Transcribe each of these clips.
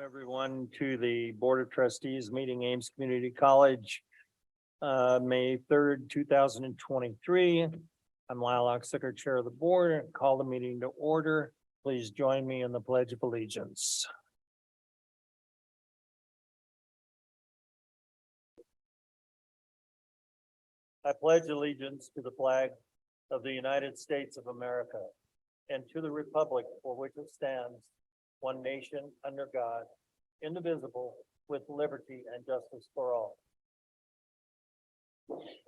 Everyone to the Board of Trustees meeting, Ames Community College, May 3rd, 2023. I'm Lyle Oxicker, Chair of the Board, and call the meeting to order. Please join me in the Pledge of Allegiance. I pledge allegiance to the flag of the United States of America and to the republic for which it stands, one nation under God, indivisible, with liberty and justice for all.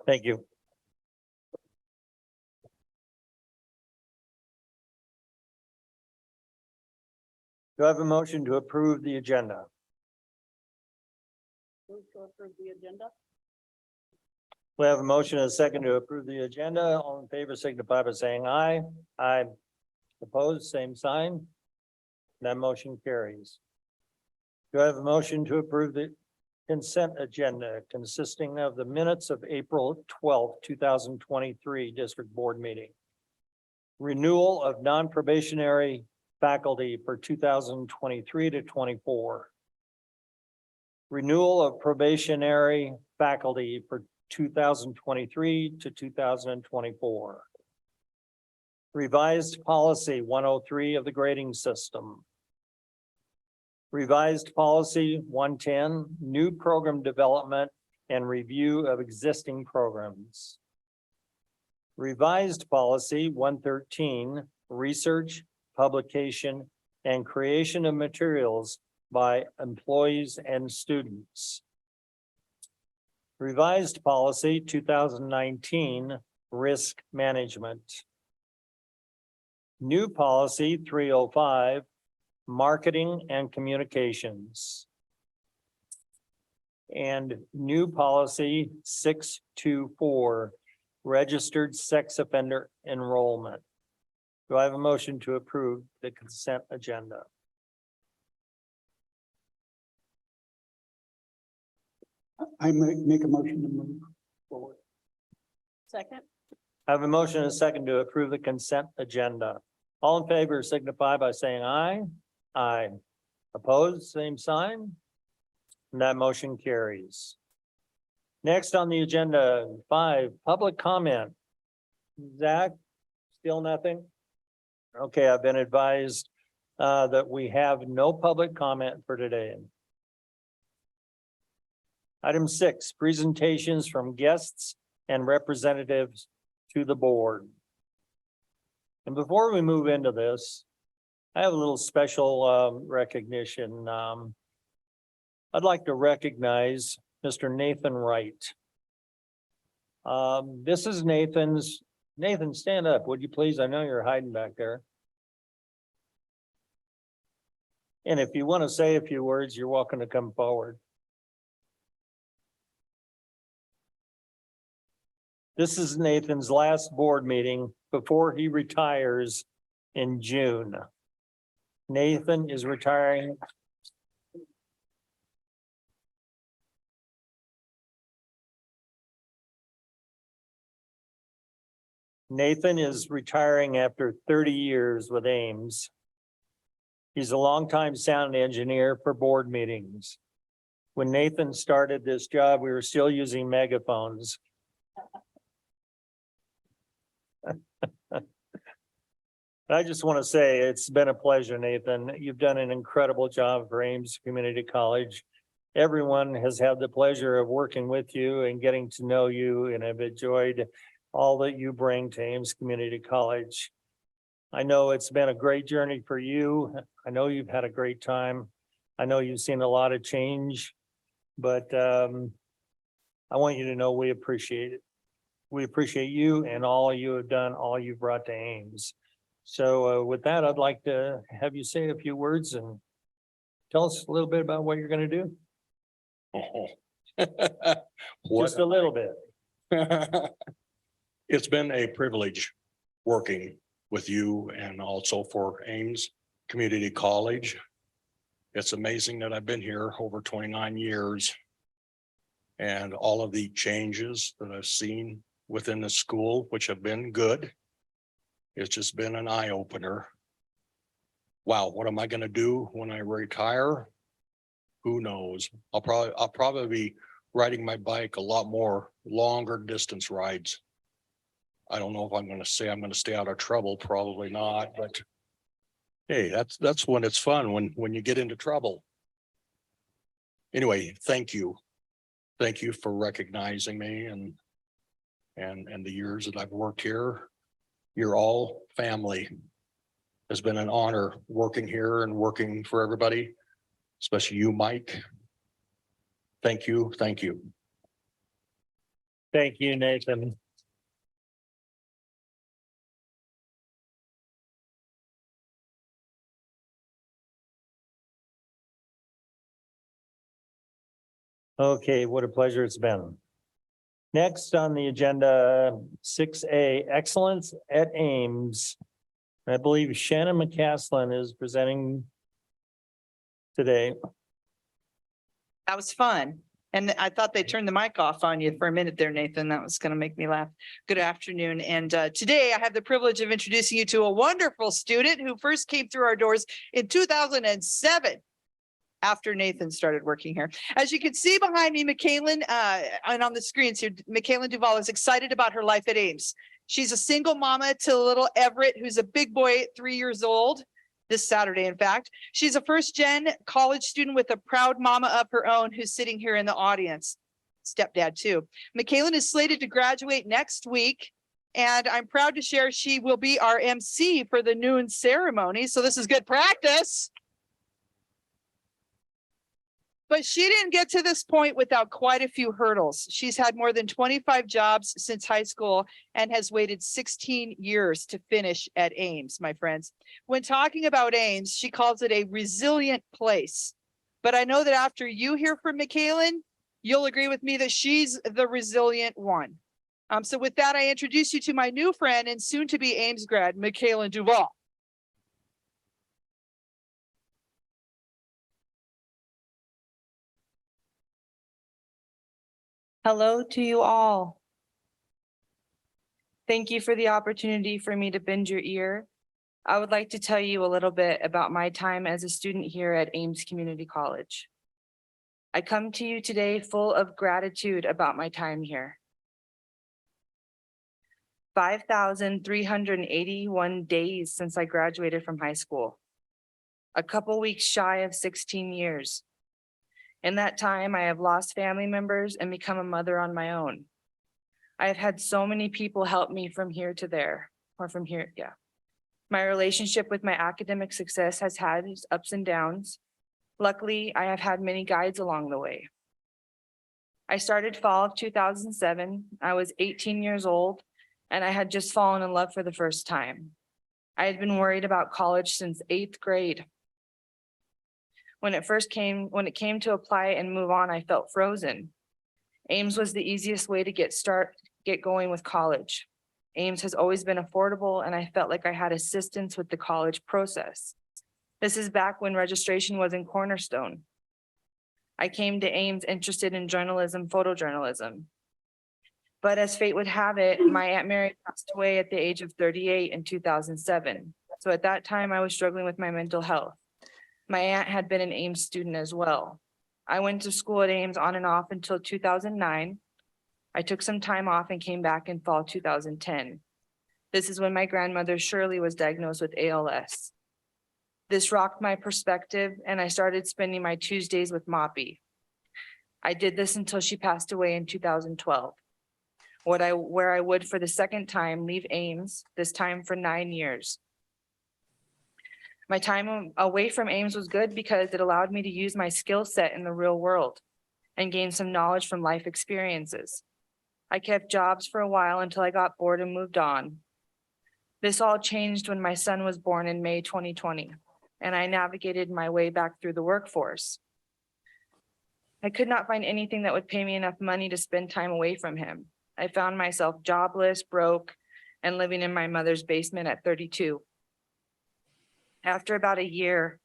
Thank you. Do I have a motion to approve the agenda? Move to approve the agenda. We have a motion and a second to approve the agenda. All in favor signify by saying aye. Aye. Opposed, same sign. That motion carries. Do I have a motion to approve the consent agenda consisting of the minutes of April 12th, 2023 District Board meeting? Renewal of non-probationary faculty for 2023 to 24. Renewal of probationary faculty for 2023 to 2024. Revised policy 103 of the grading system. Revised policy 110, new program development and review of existing programs. Revised policy 113, research, publication, and creation of materials by employees and students. Revised policy 2019, risk management. New policy 305, marketing and communications. And new policy 624, registered sex offender enrollment. Do I have a motion to approve the consent agenda? I make a motion to move forward. Second. I have a motion and a second to approve the consent agenda. All in favor signify by saying aye. Aye. Opposed, same sign. And that motion carries. Next on the agenda, 5, public comment. Zach, still nothing? Okay, I've been advised that we have no public comment for today. Item 6, presentations from guests and representatives to the board. And before we move into this, I have a little special recognition. I'd like to recognize Mr. Nathan Wright. This is Nathan, stand up, would you please? I know you're hiding back there. And if you want to say a few words, you're welcome to come forward. This is Nathan's last board meeting before he retires in June. Nathan is retiring. Nathan is retiring after 30 years with Ames. He's a longtime sound engineer for board meetings. When Nathan started this job, we were still using megaphones. I just want to say it's been a pleasure, Nathan. You've done an incredible job for Ames Community College. Everyone has had the pleasure of working with you and getting to know you, and have enjoyed all that you bring to Ames Community College. I know it's been a great journey for you. I know you've had a great time. I know you've seen a lot of change, but I want you to know we appreciate it. We appreciate you and all you have done, all you've brought to Ames. So with that, I'd like to have you say a few words and tell us a little bit about what you're going to do. Just a little bit. It's been a privilege working with you and also for Ames Community College. It's amazing that I've been here over 29 years and all of the changes that I've seen within the school, which have been good. It's just been an eye opener. Wow, what am I going to do when I retire? Who knows? I'll probably be riding my bike a lot more longer distance rides. I don't know if I'm gonna say I'm gonna stay out of trouble, probably not, but hey, that's when it's fun, when you get into trouble. Anyway, thank you. Thank you for recognizing me and the years that I've worked here. You're all family. It's been an honor working here and working for everybody, especially you, Mike. Thank you. Thank you. Thank you, Nathan. Okay, what a pleasure it's been. Next on the agenda, 6A, Excellence at Ames. I believe Shannon McCaslin is presenting today. That was fun. And I thought they turned the mic off on you for a minute there, Nathan. That was going to make me laugh. Good afternoon. And today I have the privilege of introducing you to a wonderful student who first came through our doors in 2007. After Nathan started working here. As you can see behind me, McKaylin, and on the screens here, McKaylin Duval is excited about her life at Ames. She's a single mama to little Everett, who's a big boy at 3 years old. This Saturday, in fact. She's a first-gen college student with a proud mama of her own who's sitting here in the audience. Stepdad, too. McKaylin is slated to graduate next week, and I'm proud to share she will be our MC for the noon ceremony. So this is good practice. But she didn't get to this point without quite a few hurdles. She's had more than 25 jobs since high school and has waited 16 years to finish at Ames, my friends. When talking about Ames, she calls it a resilient place. But I know that after you hear from McKaylin, you'll agree with me that she's the resilient one. So with that, I introduce you to my new friend and soon to be Ames grad, McKaylin Duval. Hello to you all. Thank you for the opportunity for me to bend your ear. I would like to tell you a little bit about my time as a student here at Ames Community College. I come to you today full of gratitude about my time here. 5,381 days since I graduated from high school. A couple weeks shy of 16 years. In that time, I have lost family members and become a mother on my own. I have had so many people help me from here to there, or from here, yeah. My relationship with my academic success has had its ups and downs. Luckily, I have had many guides along the way. I started fall of 2007. I was 18 years old, and I had just fallen in love for the first time. I had been worried about college since 8th grade. When it came to apply and move on, I felt frozen. Ames was the easiest way to get going with college. Ames has always been affordable, and I felt like I had assistance with the college process. This is back when registration was in Cornerstone. I came to Ames interested in journalism, photojournalism. But as fate would have it, my Aunt Mary passed away at the age of 38 in 2007. So at that time, I was struggling with my mental health. My aunt had been an Ames student as well. I went to school at Ames on and off until 2009. I took some time off and came back in fall 2010. This is when my grandmother Shirley was diagnosed with ALS. This rocked my perspective, and I started spending my Tuesdays with Moppy. I did this until she passed away in 2012. Where I would for the second time leave Ames, this time for 9 years. My time away from Ames was good because it allowed me to use my skill set in the real world and gain some knowledge from life experiences. I kept jobs for a while until I got bored and moved on. This all changed when my son was born in May 2020, and I navigated my way back through the workforce. I could not find anything that would pay me enough money to spend time away from him. I found myself jobless, broke, and living in my mother's basement at 32. After about a year,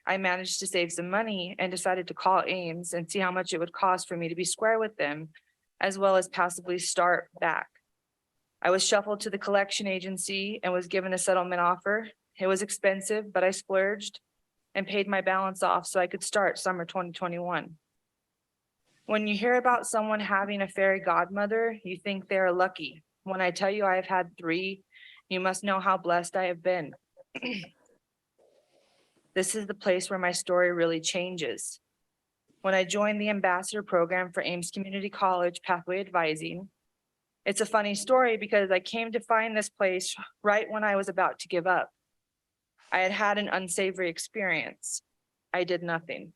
I managed to save some money and decided to call Ames and see how much it would cost for me to be square with them, as well as possibly start back. I was shuffled to the collection agency and was given a settlement offer. It was expensive, but I splurged and paid my balance off so I could start summer 2021. When you hear about someone having a fairy godmother, you think they're lucky. When I tell you I have had 3, you must know how blessed I have been. This is the place where my story really changes. When I joined the ambassador program for Ames Community College Pathway Advising, it's a funny story because I came to find this place right when I was about to give up. I had had an unsavory experience. I did nothing.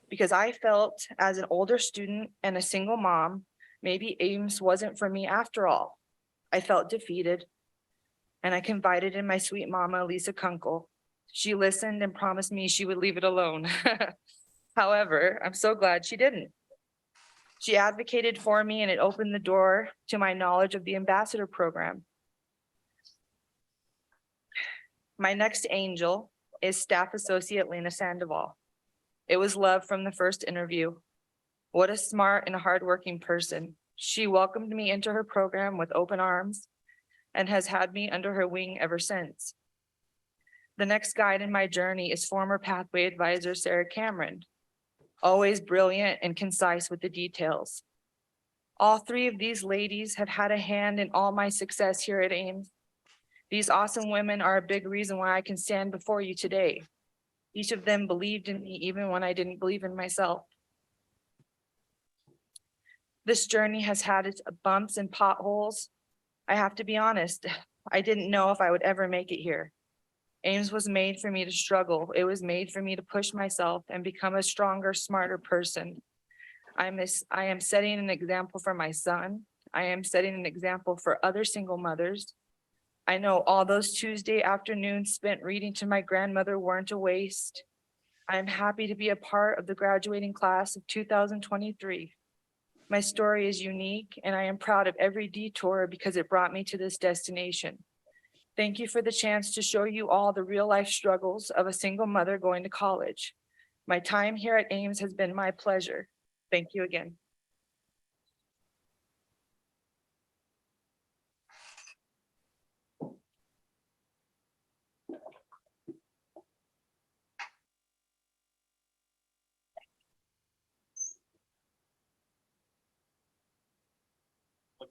Because I felt as an older student and a single mom, maybe Ames wasn't for me after all. I felt defeated, and I confided in my sweet mama, Lisa Kunkel. She listened and promised me she would leave it alone. However, I'm so glad she didn't. She advocated for me, and it opened the door to my knowledge of the ambassador program. My next angel is Staff Associate Lena Sandoval. It was love from the first interview. What a smart and hardworking person. She welcomed me into her program with open arms and has had me under her wing ever since. The next guide in my journey is former Pathway Advisor Sarah Cameron, always brilliant and concise with the details. All 3 of these ladies have had a hand in all my success here at Ames. These awesome women are a big reason why I can stand before you today. Each of them believed in me even when I didn't believe in myself. This journey has had its bumps and potholes. I have to be honest, I didn't know if I would ever make it here. Ames was made for me to struggle. It was made for me to push myself and become a stronger, smarter person. I am setting an example for my son. I am setting an example for other single mothers. I know all those Tuesday afternoons spent reading to my grandmother weren't a waste. I am happy to be a part of the graduating class of 2023. My story is unique, and I am proud of every detour because it brought me to this destination. Thank you for the chance to show you all the real life struggles of a single mother going to college. My time here at Ames has been my pleasure. Thank you again.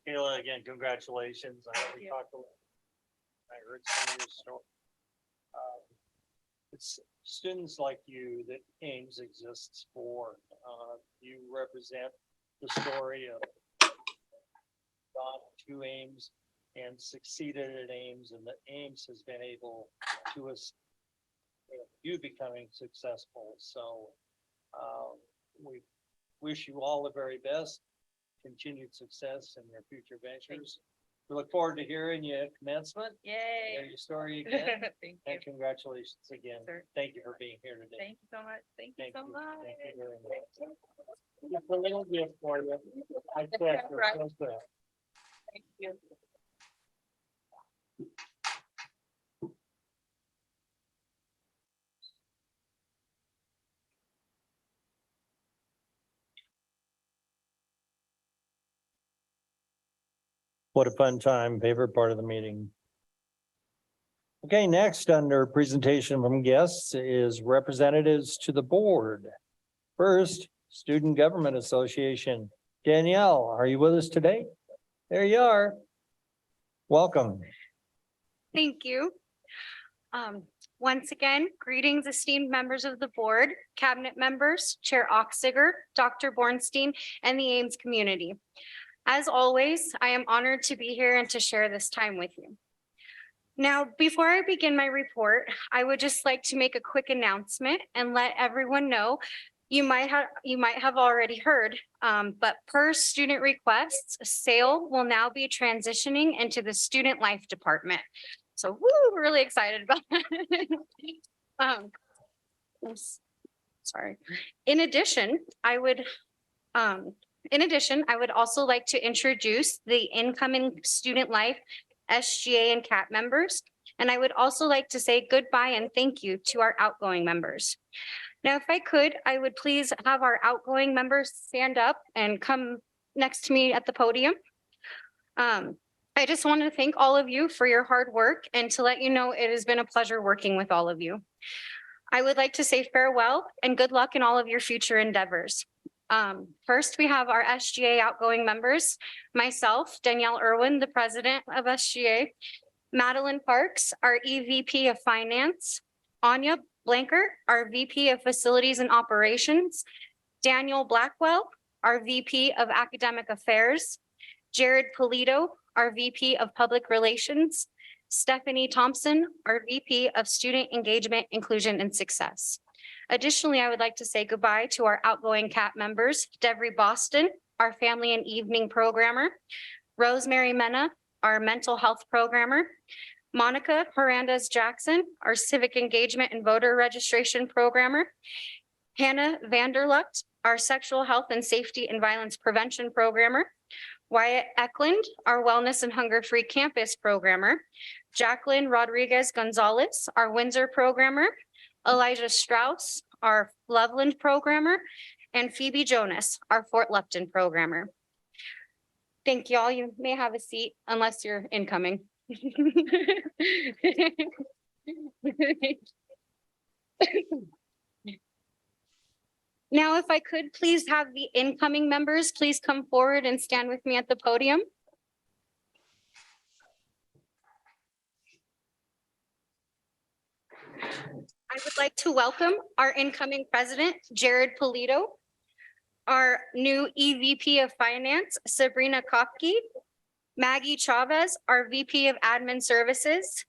Michaela, again, congratulations. We talked a little. I heard some of your story. It's students like you that Ames exists for. You represent the story of gone to Ames and succeeded at Ames, and that Ames has been able to you becoming successful. So we wish you all the very best, continued success in your future ventures. We look forward to hearing you at commencement. Yay. Hear your story again. Thank you. And congratulations again. Sir. Thank you for being here today. Thank you so much. Thank you so much. Thank you very much. Just a little gift for you. I checked. Right. Thank Thank you. What a fun time, favorite part of the meeting. Okay, next under presentation from guests is representatives to the board. First, Student Government Association. Danielle, are you with us today? There you are. Welcome. Thank you. Once again, greetings, esteemed members of the board, cabinet members, Chair Oxiger, Dr. Bornstein, and the Ames community. As always, I am honored to be here and to share this time with you. Now, before I begin my report, I would just like to make a quick announcement and let everyone know you might have already heard, but per student requests, SAIL will now be transitioning into the Student Life Department. So we're really excited about that. Sorry. In addition, I would also like to introduce the incoming Student Life SGA and CAT members. And I would also like to say goodbye and thank you to our outgoing members. Now, if I could, I would please have our outgoing members stand up and come next to me at the podium. I just want to thank all of you for your hard work and to let you know it has been a pleasure working with all of you. I would like to say farewell and good luck in all of your future endeavors. First, we have our SGA outgoing members, myself, Danielle Irwin, the president of SGA, Madeline Parks, our EVP of Finance, Anya Blanker, our VP of Facilities and Operations, Daniel Blackwell, our VP of Academic Affairs, Jared Polito, our VP of Public Relations, Stephanie Thompson, our VP of Student Engagement, Inclusion, and Success. Additionally, I would like to say goodbye to our outgoing CAP members, Devery Boston, our Family and Evening Programmer, Rosemary Mena, our Mental Health Programmer, Monica Hernandez Jackson, our Civic Engagement and Voter Registration Programmer, Hannah Vanderlucht, our Sexual Health and Safety and Violence Prevention Programmer, Wyatt Eklund, our Wellness and Hunger-Free Campus Programmer, Jacqueline Rodriguez Gonzalez, our Windsor Programmer, Elijah Strauss, our Loveland Programmer, and Phoebe Jonas, our Fort Lupton Programmer. Thank you all. You may have a seat unless you're incoming. Now, if I could please have the incoming members, please come forward and stand with me at the podium. I would like to welcome our incoming president, Jared Polito, our new EVP of Finance, Sabrina Kopke, Maggie Chavez, our VP of Admin Services,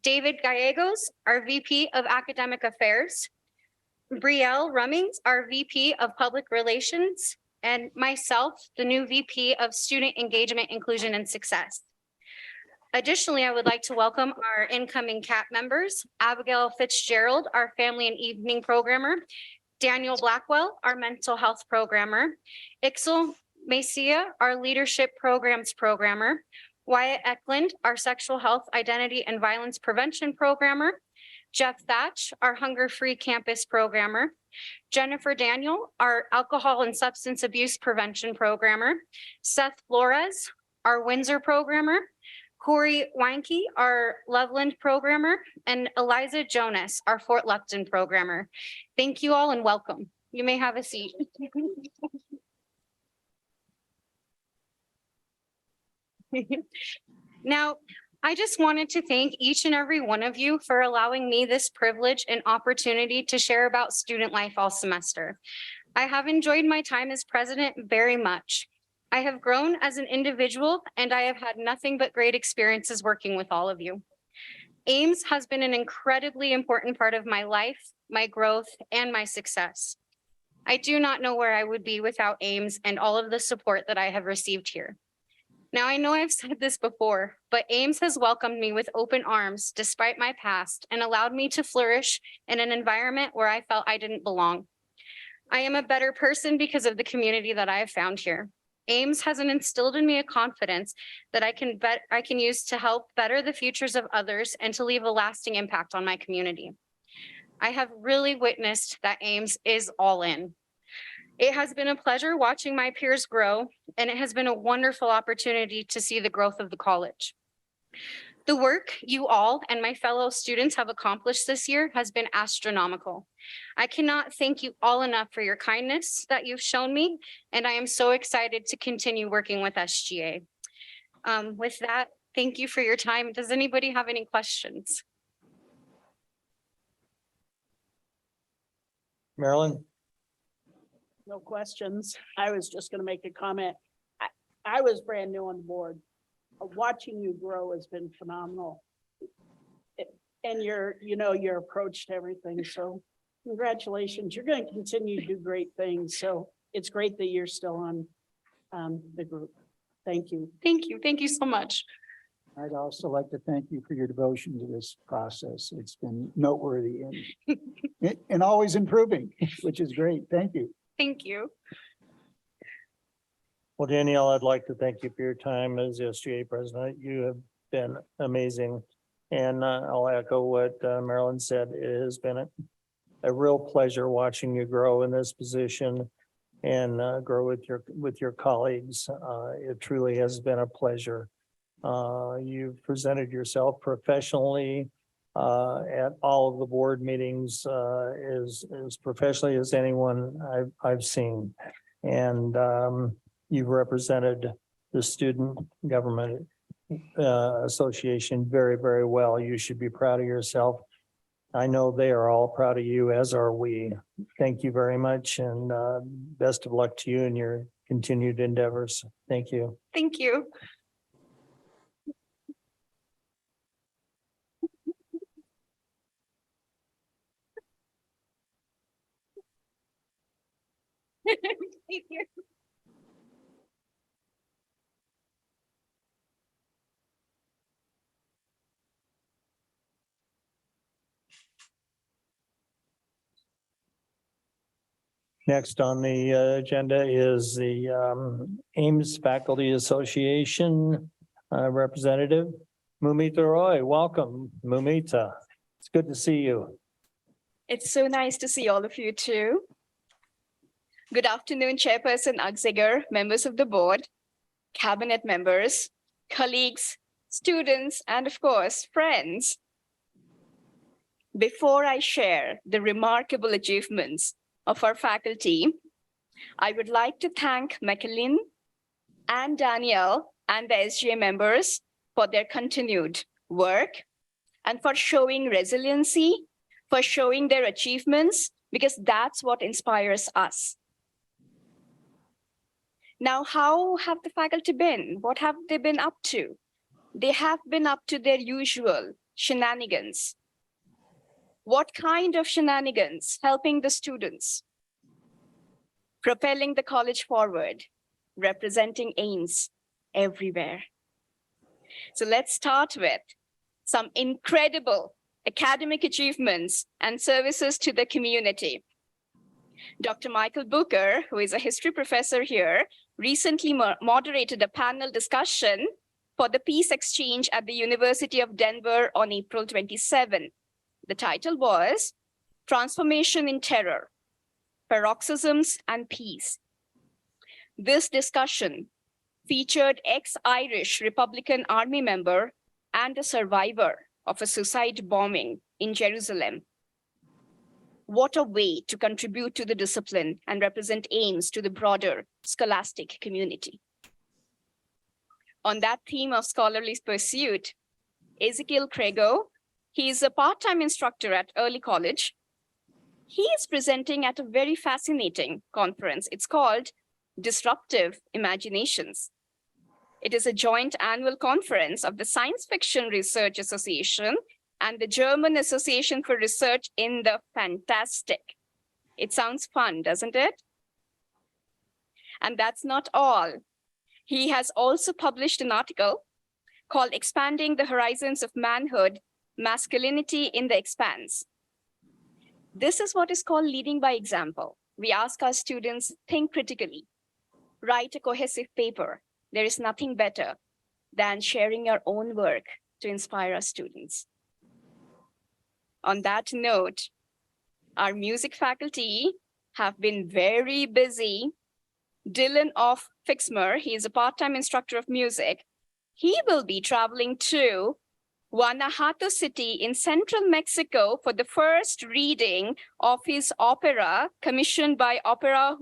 David Gallegos, our VP of Academic Affairs, Brielle Rummings, our VP of Public Relations, and myself, the new VP of Student Engagement, Inclusion, and Success. Additionally, I would like to welcome our incoming CAP members, Abigail Fitzgerald, our Family and Evening Programmer, Daniel Blackwell, our Mental Health Programmer, Ixel Messiah, our Leadership Programs Programmer, Wyatt Eklund, our Sexual Health, Identity, and Violence Prevention Programmer, Jeff Thatch, our Hunger-Free Campus Programmer, Jennifer Daniel, our Alcohol and Substance Abuse Prevention Programmer, Seth Flores, our Windsor Programmer, Corey Weinke, our Loveland Programmer, and Eliza Jonas, our Fort Lupton Programmer. Thank you all and welcome. You may have a seat. Now, I just wanted to thank each and every one of you for allowing me this privilege and opportunity to share about student life all semester. I have enjoyed my time as president very much. I have grown as an individual and I have had nothing but great experiences working with all of you. Ames has been an incredibly important part of my life, my growth, and my success. I do not know where I would be without Ames and all of the support that I have received here. Now, I know I've said this before, but Ames has welcomed me with open arms despite my past and allowed me to flourish in an environment where I felt I didn't belong. I am a better person because of the community that I have found here. Ames has instilled in me a confidence that I can use to help better the futures of others and to leave a lasting impact on my community. I have really witnessed that Ames is all in. It has been a pleasure watching my peers grow, and it has been a wonderful opportunity to see the growth of the college. The work you all and my fellow students have accomplished this year has been astronomical. I cannot thank you all enough for your kindness that you've shown me, and I am so excited to continue working with SGA. With that, thank you for your time. Does anybody have any questions? Marilyn? No questions. I was just gonna make a comment. I was brand new on the board. Watching you grow has been phenomenal. And your approach to everything. So congratulations. You're going to continue to do great things. So it's great that you're still on the group. Thank you. Thank you. Thank you so much. I'd also like to thank you for your devotion to this process. It's been noteworthy and always improving, which is great. Thank you. Thank you. Well, Danielle, I'd like to thank you for your time as SGA president. You have been amazing. And I'll echo what Marilyn said. It has been a real pleasure watching you grow in this position and grow with your colleagues. It truly has been a pleasure. You've presented yourself professionally at all of the board meetings, as professionally as anyone I've seen. And, you've represented the Student Government Association very, very well. You should be proud of yourself. I know they are all proud of you, as are we. Thank you very much, and best of luck to you in your continued endeavors. Thank you. Thank you. Thank you. Next on the agenda is the Ames Faculty Association representative, Mumita Roy. Welcome, Mumita. It's good to see you. It's so nice to see all of you too. Good afternoon, Chairperson Agziger, members of the board, cabinet members, colleagues, students, and of course, friends. Before I share the remarkable achievements of our faculty, I would like to thank Macalyn and Danielle and the SGA members for their continued work and for showing resiliency, for showing their achievements, because that's what inspires us. Now, how have the faculty been? What have they been up to? They have been up to their usual shenanigans. What kind of shenanigans? Helping the students, propelling the college forward, representing Ames everywhere. So let's start with some incredible academic achievements and services to the community. Dr. Michael Booker, who is a history professor here, recently moderated a panel discussion for the Peace Exchange at the University of Denver on April 27. The title was Transformation in Terror, Paroxysms and Peace. This discussion featured ex-Irish Republican Army member and a survivor of a suicide bombing in Jerusalem. What a way to contribute to the discipline and represent Ames to the broader scholastic community. On that theme of scholarly pursuit, Ezekiel Crego, he is a part-time instructor at Early College. He is presenting at a very fascinating conference. It's called Disruptive Imaginations. It is a joint annual conference of the Science Fiction Research Association and the German Association for Research in the Fantastic. It sounds fun, doesn't it? And that's not all. He has also published an article called Expanding the Horizons of Manhood, Masculinity in the Expanse. This is what is called leading by example. We ask our students, think critically, write a cohesive paper. There is nothing better than sharing your own work to inspire our students. On that note, our music faculty have been very busy. Dylan of Fixmer, he is a part-time instructor of music. He will be traveling to Guanajuato City in central Mexico for the first reading of his opera commissioned by Opera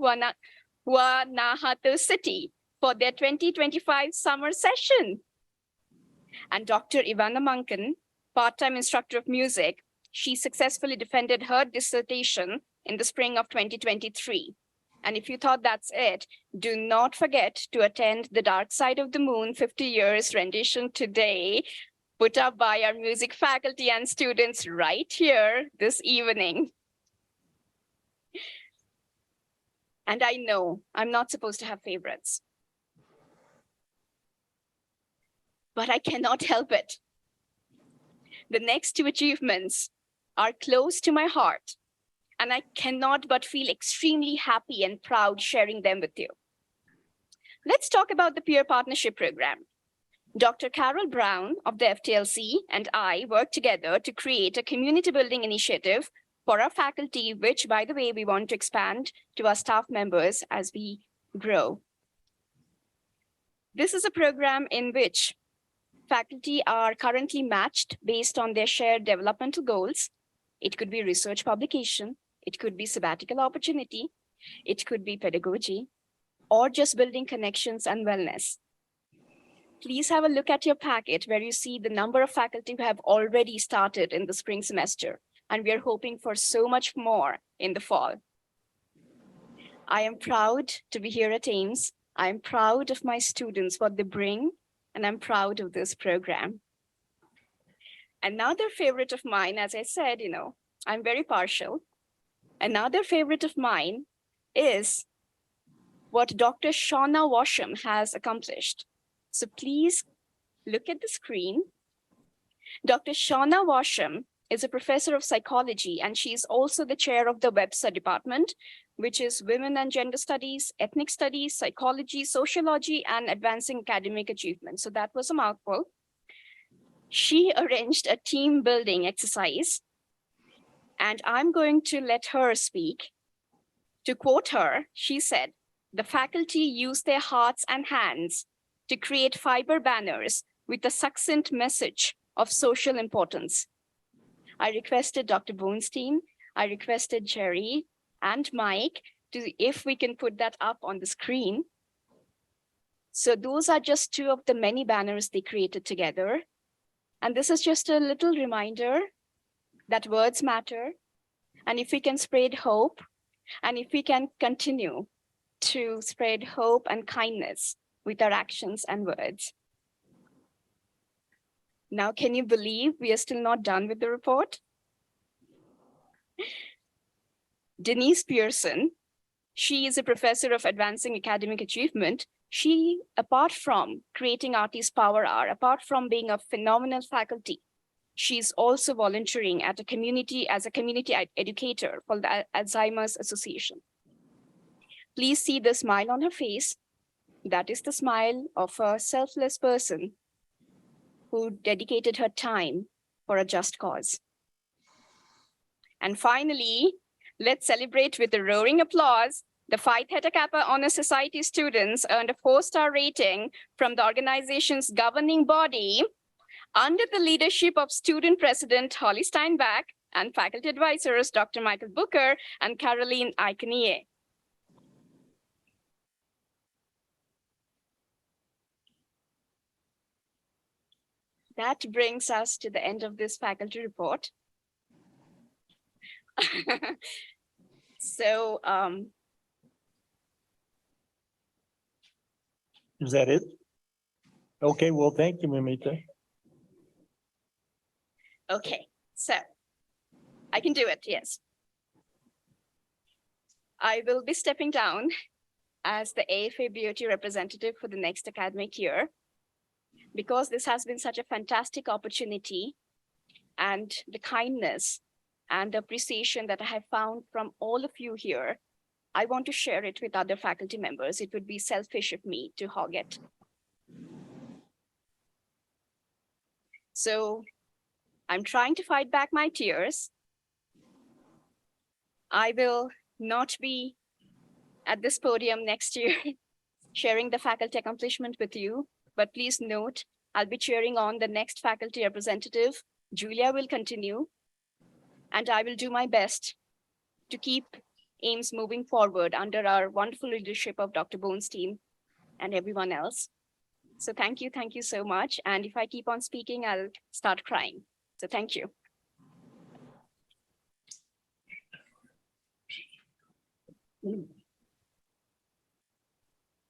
Guanajuato City for their 2025 summer session. And Dr. Ivana Mankan, part-time instructor of music, she successfully defended her dissertation in the spring of 2023. And if you thought that's it, do not forget to attend the Dark Side of the Moon 50 Years rendition today, put up by our music faculty and students right here this evening. And I know I'm not supposed to have favorites, but I cannot help it. The next two achievements are close to my heart, and I cannot but feel extremely happy and proud sharing them with you. Let's talk about the peer partnership program. Dr. Carol Brown of the FTLC and I worked together to create a community building initiative for our faculty, which, by the way, we want to expand to our staff members as we grow. This is a program in which Faculty are currently matched based on their shared developmental goals. It could be research publication, it could be sabbatical opportunity, it could be pedagogy, or just building connections and wellness. Please have a look at your packet where you see the number of faculty who have already started in the spring semester, and we are hoping for so much more in the fall. I am proud to be here at Ames. I am proud of my students, what they bring, and I'm proud of this program. Another favorite of mine, as I said, I'm very partial. Another favorite of mine is what Dr. Shauna Washam has accomplished. So please look at the screen. Dr. Shauna Washam is a professor of psychology, and she is also the chair of the WebSA department, which is Women and Gender Studies, Ethnic Studies, Psychology, Sociology, and Advancing Academic Achievement. So that was a mouthful. She arranged a team building exercise, and I'm going to let her speak. To quote her, she said, "The faculty use their hearts and hands to create fiber banners with a succinct message of social importance." I requested Dr. Bornstein, I requested Jerry and Mike if we can put that up on the screen. So those are just two of the many banners they created together. And this is just a little reminder that words matter. And if we can spread hope, and if we can continue to spread hope and kindness with our actions and words. Now, can you believe we are still not done with the report? Denise Pearson, she is a professor of advancing academic achievement. She, apart from creating Artist Power Hour, apart from being a phenomenal faculty, she's also volunteering at as a community educator for the Alzheimer's Association. Please see the smile on her face. That is the smile of a selfless person who dedicated her time for a just cause. And finally, let's celebrate with a roaring applause. The Phi Theta Kappa Honor Society students earned a 4-star rating from the organization's governing body under the leadership of student president Holly Steinbach and faculty advisors Dr. Michael Booker and Caroline Aikenie. That brings us to the end of this faculty report. So, Is that it? Okay, well, thank you, Mimita. okay, so I can do it, yes. I will be stepping down as the AFA BoT representative for the next academic year, because this has been such a fantastic opportunity, and the kindness and appreciation that I have found from all of you here, I want to share it with other faculty members. It would be selfish of me to hog it. So I'm trying to fight back my tears. I will not be at this podium next year sharing the faculty accomplishment with you, but please note, I'll be cheering on the next faculty representative. Julia will continue, and I will do my best to keep Ames moving forward under our wonderful leadership of Dr. Bornstein and everyone else. So thank you so much. And if I keep on speaking, I'll start crying. So thank you.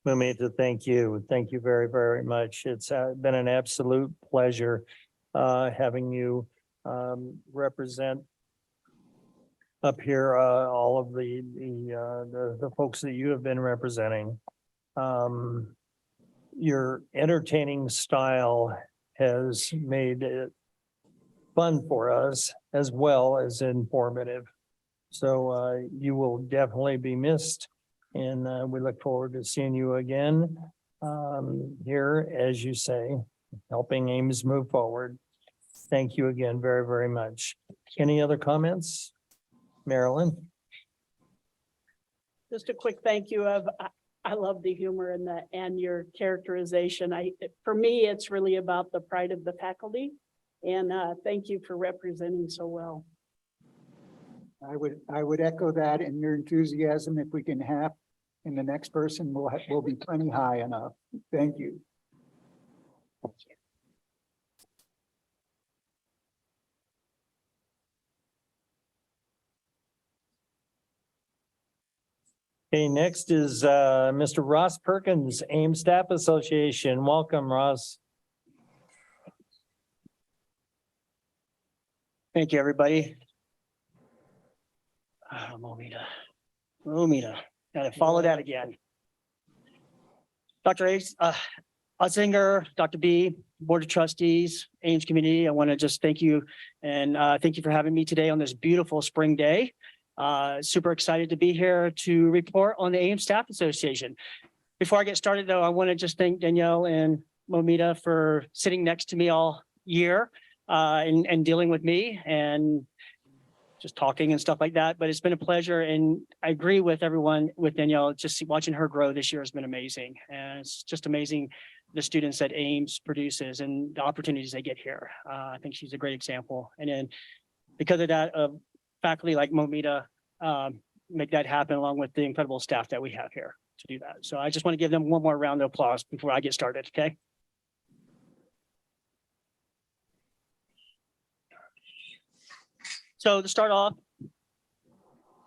Mimita, thank you. Thank you very, very much. It's been an absolute pleasure having you represent up here all of the folks that you have been representing. Your entertaining style has made it fun for us as well as informative. So you will definitely be missed. And we look forward to seeing you again here, as you say, helping Ames move forward. Thank you again very, very much. Any other comments? Marilyn? Just a quick thank you of, I love the humor and your characterization. For me, it's really about the pride of the faculty. And thank you for representing so well. I would echo that, and your enthusiasm, if we can have, in the next person will be plenty high enough. Thank you. Okay, next is Mr. Ross Perkins, AIM Staff Association. Welcome, Ross. Thank you, everybody. Momita, gotta follow that again. Dr. Ace, Utzinger, Dr. B, Board of Trustees, Ames Community, I want to just thank you and thank you for having me today on this beautiful spring day. Super excited to be here to report on the Ames Staff Association. Before I get started, though, I want to just thank Danielle and Momita for sitting next to me all year and dealing with me and just talking and stuff like that. But it's been a pleasure. And I agree with everyone with Danielle, just watching her grow this year has been amazing. And it's just amazing the students that Ames produces and the opportunities they get here. I think she's a great example. And then because of that, faculty like Momita make that happen along with the incredible staff that we have here to do that. So I just want to give them one more round of applause before I get started, okay? So to start off,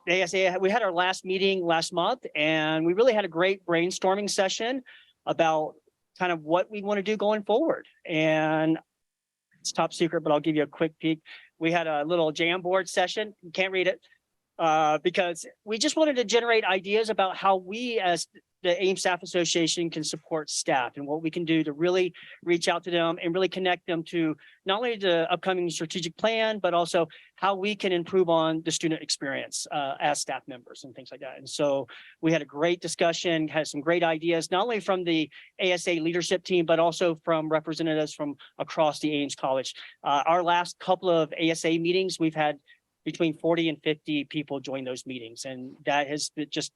the ASA, we had our last meeting last month and we really had a great brainstorming session about kind of what we want to do going forward. And it's top secret, but I'll give you a quick peek. We had a little Jamboard session. You can't read it because we just wanted to generate ideas about how we as the Ames Staff Association can support staff and what we can do to really reach out to them and really connect them to not only the upcoming strategic plan, but also how we can improve on the student experience as staff members and things like that. And so we had a great discussion, had some great ideas, not only from the ASA leadership team, but also from representatives from across the Ames College. Our last couple of ASA meetings, we've had between 40 and 50 people join those meetings. And that has just,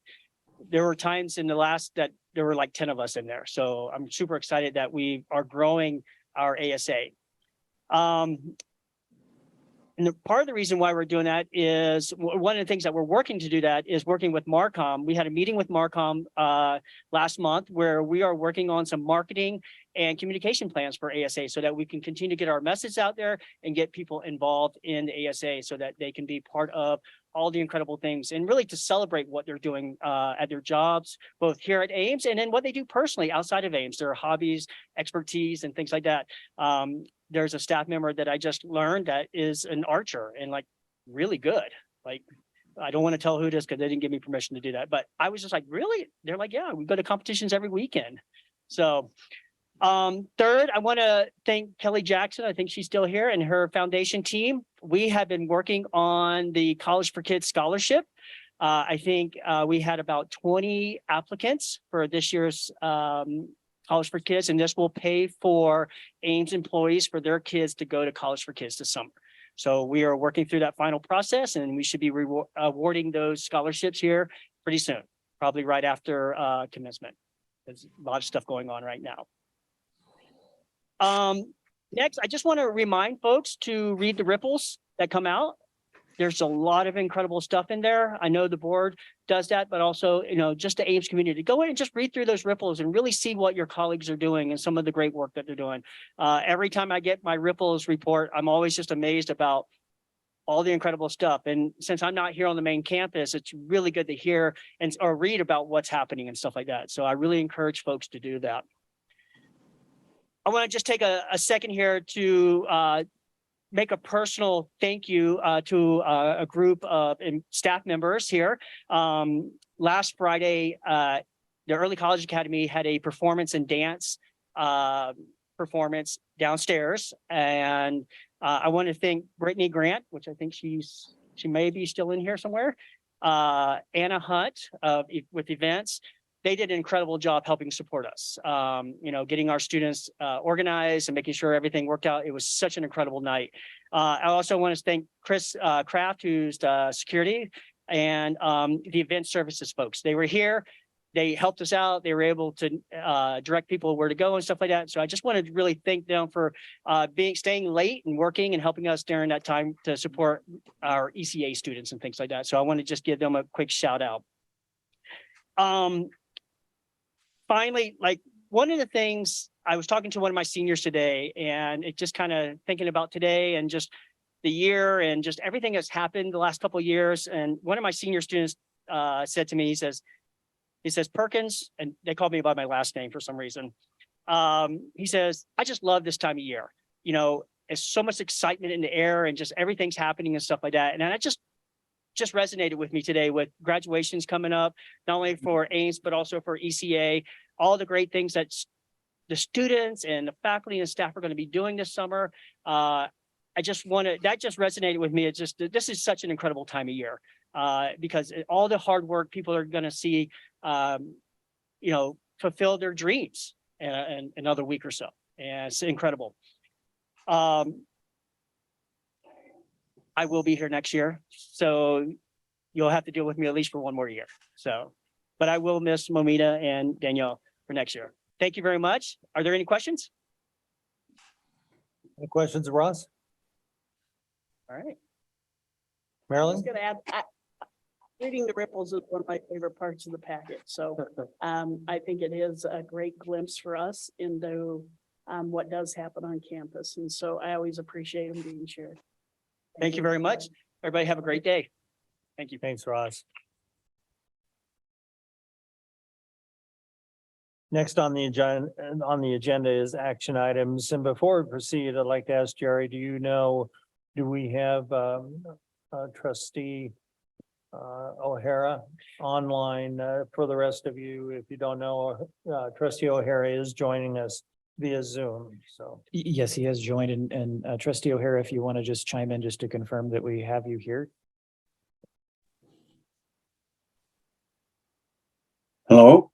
there were times in the last that there were like 10 of us in there. So I'm super excited that we are growing our ASA. And part of the reason why we're doing that is one of the things that we're working to do that is working with Marcom. We had a meeting with Marcom last month where we are working on some marketing and communication plans for ASA so that we can continue to get our message out there and get people involved in the ASA so that they can be part of all the incredible things and really to celebrate what they're doing at their jobs, both here at Ames and then what they do personally outside of Ames, their hobbies, expertise, and things like that. There's a staff member that I just learned that is an archer and like really good. Like, I don't want to tell who it is because they didn't give me permission to do that. But I was just like, really? They're like, yeah, we go to competitions every weekend. So third, I want to thank Kelly Jackson. I think she's still here and her foundation team. We have been working on the College for Kids scholarship. I think we had about 20 applicants for this year's College for Kids, and this will pay for Ames employees for their kids to go to College for Kids this summer. So we are working through that final process and we should be awarding those scholarships here pretty soon, probably right after commencement. There's a lot of stuff going on right now. Next, I just want to remind folks to read the ripples that come out. There's a lot of incredible stuff in there. I know the board does that, but also, you know, just the Ames community. Go in and just read through those ripples and really see what your colleagues are doing and some of the great work that they're doing. Every time I get my ripples report, I'm always just amazed about all the incredible stuff. And since I'm not here on the main campus, it's really good to hear and or read about what's happening and stuff like that. So I really encourage folks to do that. I want to just take a second here to make a personal thank you to a group of staff members here. Last Friday, the Early College Academy had a performance and dance performance downstairs. And I want to thank Brittany Grant, which I think she may be still in here somewhere. Anna Hunt with events. They did an incredible job helping support us, you know, getting our students organized and making sure everything worked out. It was such an incredible night. I also want to thank Chris Kraft, who's the security, and the event services folks. They were here they helped us out. They were able to direct people where to go and stuff like that. So I just wanted to really thank them for staying late and working and helping us during that time to support our ECA students and things like that. So I want to just give them a quick shout out. Finally, like one of the things I was talking to one of my seniors today, and it just kind of thinking about today and just the year and just everything that's happened the last couple of years. And one of my senior students said to me, he says, Perkins, and they called me by my last name for some reason. He says, I just love this time of year. You know, there's so much excitement in the air and just everything's happening and stuff like that. And I just resonated with me today with graduations coming up, not only for Ames, but also for ECA, all the great things that the students and the faculty and staff are going to be doing this summer. That just resonated with me. It's just, this is such an incredible time of year because all the hard work people are going to see, fulfill their dreams in another week or so. And it's incredible. I will be here next year, so you'll have to deal with me at least for one more year. So, but I will miss Momita and Danielle for next year. Thank you very much. Are there any questions? Any questions, Ross? All right. I was Marilyn? gonna add, reading the ripples is one of my favorite parts of the packet. So I think it is a great glimpse for us into what does happen on campus. And so I always appreciate them being shared. Thank you very much. Everybody have a great day. Thank you. Thanks, Ross. Next on the agenda is action items. And before we proceed, I'd like to ask Jerry, do we have trustee O'Hara online for the rest of you? If you don't know, trustee O'Hara is joining us via Zoom, so. Yes, he has joined and trustee O'Hara, if you want to just chime in just to confirm that we have you here. Hello?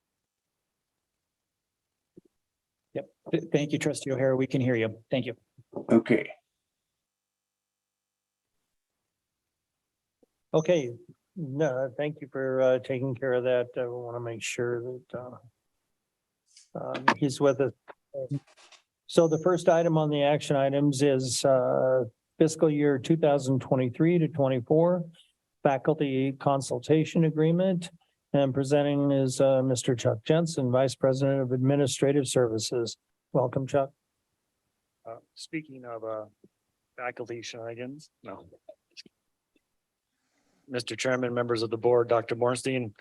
Yep. Thank you, trustee O'Hara. We can hear you. Thank you. Okay. Okay, no, thank you for taking care of that. I want to make sure that he's with us. So the first item on the action items is fiscal year 2023 to 24 faculty consultation agreement. And presenting is Mr. Chuck Jensen, Vice President of Administrative Services. Welcome, Chuck. Speaking of faculty shenanigans, no. Mr. Chairman, members of the board, Dr. Bornstein,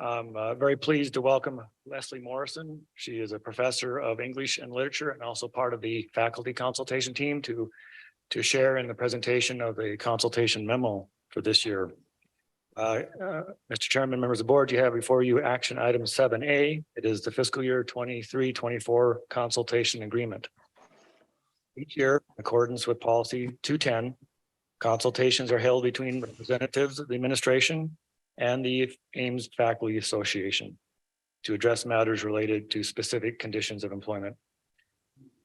I'm very pleased to welcome Leslie Morrison. She is a professor of English and literature and also part of the faculty consultation team to share in the presentation of a consultation memo for this year. Mr. Chairman, members of the board, you have before you action item 7A. It is the fiscal year 23-24 consultation agreement. Each year, in accordance with policy 210, consultations are held between representatives of the administration and the Ames Faculty Association to address matters related to specific conditions of employment.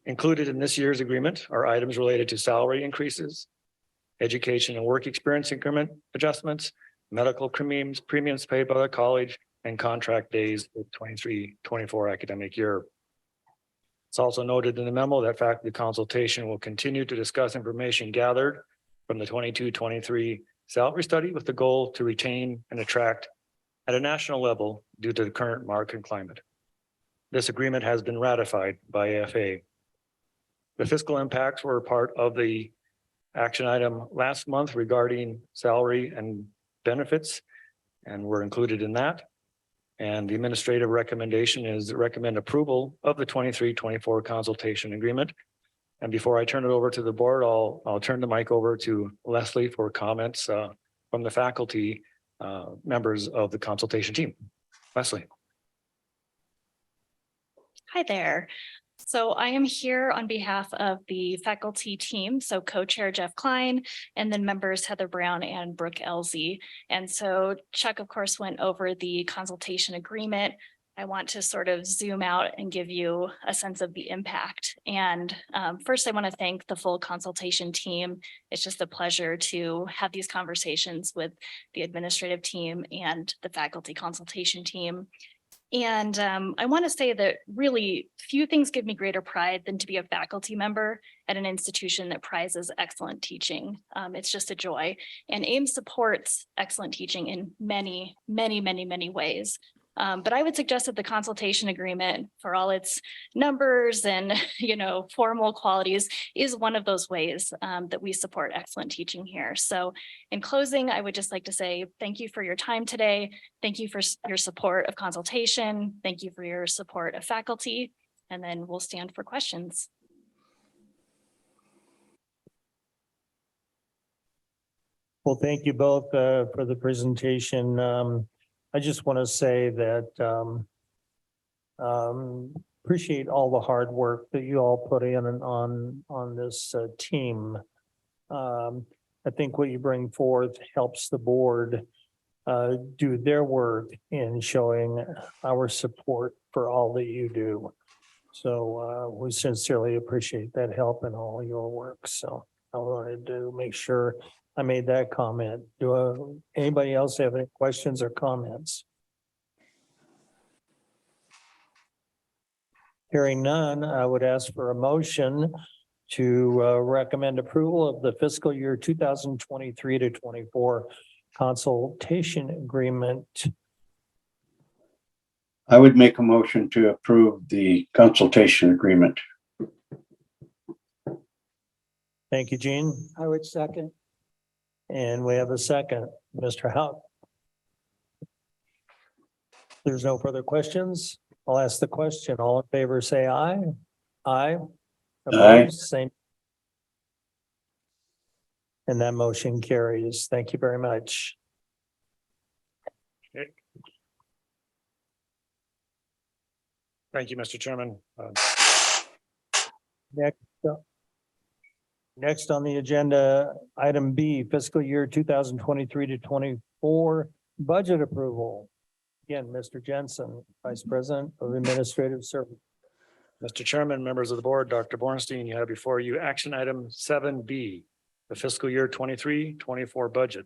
Included in this year's agreement are items related to salary increases, education and work experience increment adjustments, medical premiums paid by the college, and contract days for 23-24 academic year. It's also noted in the memo that faculty consultation will continue to discuss information gathered from the 22-23 salary study with the goal to retain and attract at a national level due to the current market climate. This agreement has been ratified by AFA. The fiscal impacts were part of the action item last month regarding salary and benefits, and were included in that. And the administrative recommendation is to recommend approval of the 23-24 consultation agreement. And before I turn it over to the board, I'll turn the mic over to Leslie for comments from the faculty members of the consultation team. Leslie. Hi there. So I am here on behalf of the faculty team, so co-chair Jeff Klein, and then members Heather Brown and Brooke Elsie. And so Chuck, of course, went over the consultation agreement. I want to sort of zoom out and give you a sense of the impact. And first, I want to thank the full consultation team. It's just a pleasure to have these conversations with the administrative team and the faculty consultation team. And I want to say that really few things give me greater pride than to be a faculty member at an institution that prizes excellent teaching. It's just a joy. And AIMS supports excellent teaching in many, many, many, many ways. But I would suggest that the consultation agreement, for all its numbers and, formal qualities, is one of those ways that we support excellent teaching here. So in closing, I would just like to say thank you for your time today. Thank you for your support of consultation. Thank you for your support of faculty. And then we'll stand for questions. Well, thank you both for the presentation. I just want to say that appreciate all the hard work that you all put in on this team. I think what you bring forth helps the board do their work in showing our support for all that you do. So we sincerely appreciate that help in all your work. So I wanted to make sure I made that comment. Anybody else have any questions or comments? Hearing none, I would ask for a motion to recommend approval of the fiscal year 2023 to 24 consultation agreement. I would make a motion to approve the consultation agreement. Thank you, Gene. I would second. And we have a second, Mr. Houck. There's no further questions. I'll ask the question. All in favor, say aye. Aye. Opposed, same. And that motion carries. Thank you very much. Thank you, Mr. Chairman. Next on the agenda, item B, fiscal year 2023 to 24 budget approval. Again, Mr. Jensen, Vice President of Administrative Services. Mr. Chairman, members of the board, Dr. Bornstein, you have before you action item 7B, the fiscal year 23-24 budget.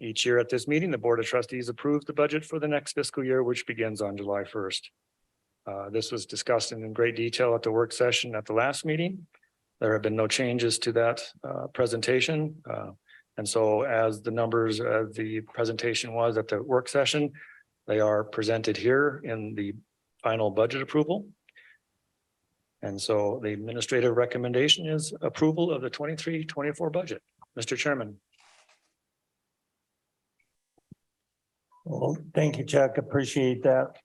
Each year at this meeting, the Board of Trustees approves the budget for the next fiscal year, which begins on July 1st. This was discussed in great detail at the work session at the last meeting. There have been no changes to that presentation. And so as the numbers of the presentation was at the work session, they are presented here in the final budget approval. And so the administrative recommendation is approval of the 23-24 budget. Mr. Chairman. Well, thank you, Chuck. Appreciate that.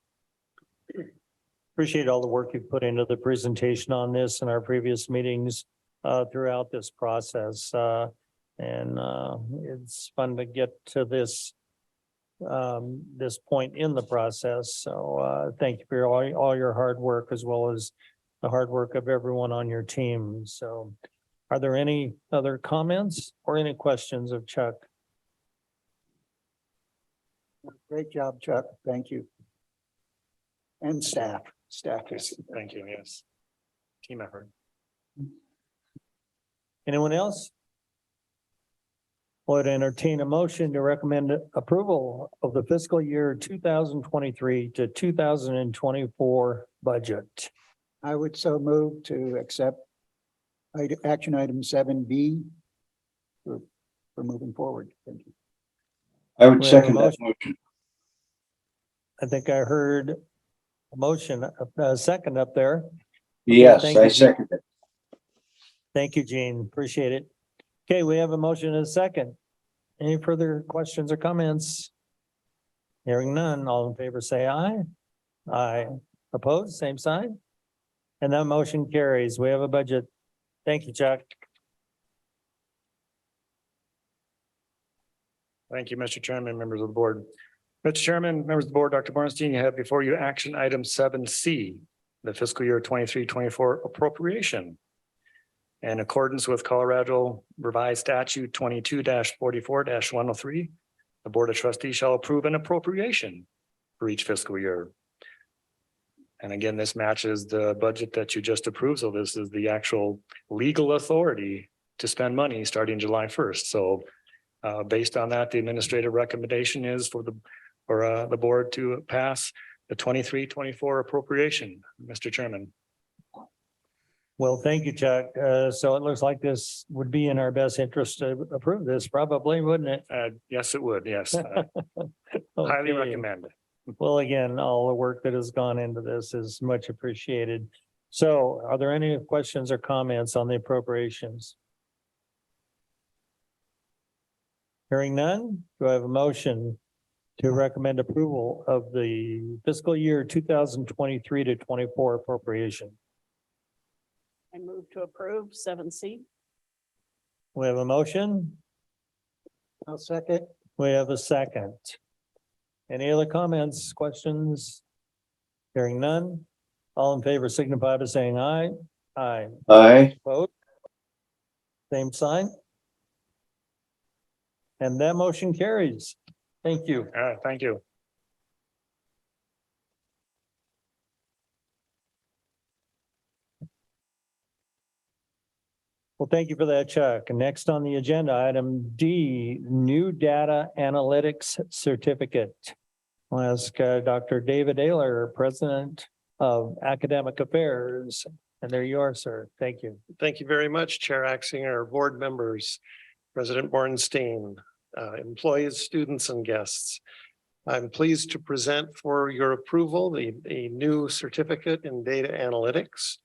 Appreciate all the work you've put into the presentation on this in our previous meetings throughout this process. And it's fun to get to this point in the process. So thank you for all your hard work, as well as the hard work of everyone on your team. So are there any other comments or any questions of Chuck? Great job, Chuck. Thank you. And staff. Yes, thank you. Yes. Team effort. Anyone else? Would entertain a motion to recommend approval of the fiscal year 2023 to 2024 budget. I would so move to accept action item 7B for moving forward. Thank you. I would We have a second that motion. I think I heard a motion, a second up there. Yes, thank I you, Gene. second it. Thank you, Gene. Appreciate it. Okay, we have a motion and a second. Any further questions or comments? Hearing none, all in favor say aye. Aye. Opposed, same sign. And that motion carries. We have a budget. Thank you, Chuck. Thank you, Mr. Chairman, members of the board. Mr. Chairman, members of the board, Dr. Bornstein, you have before you action item 7C, the fiscal year 23-24 appropriation. In accordance with Colorado Revised Statute 22-44-103, the Board of Trustees shall approve an appropriation for each fiscal year. And again, this matches the budget that you just approved. So this is the actual legal authority to spend money starting July 1st. So based on that, the administrative recommendation is for the for the board to pass the 23-24 appropriation, Mr. Chairman. Well, thank you, Chuck. So it looks like this would be in our best interest to approve this, probably, wouldn't it? Yes, it would. Yes. Highly Okay. recommend. Well, again, all the work that has gone into this is much appreciated. So are there any questions or comments on the appropriations? Hearing none, do I have a motion to recommend approval of the fiscal year 2023 to 24 appropriation? I move to approve 7C. We have a motion. I'll second. We have a second. Any other comments, questions? Hearing none. All in favor signify by saying aye. Aye. Aye. Vote. Same sign. And that motion carries. Thank you. Thank you. Well, thank you for that, Chuck. And next on the agenda, item D, new data analytics certificate. I'll ask Dr. David Ayler, President of Academic Affairs. And there you are, sir. Thank you. Thank you very much, Chair Axinger, board members, President Bornstein, employees, students, and guests. I'm pleased to present for your approval a new certificate in data analytics.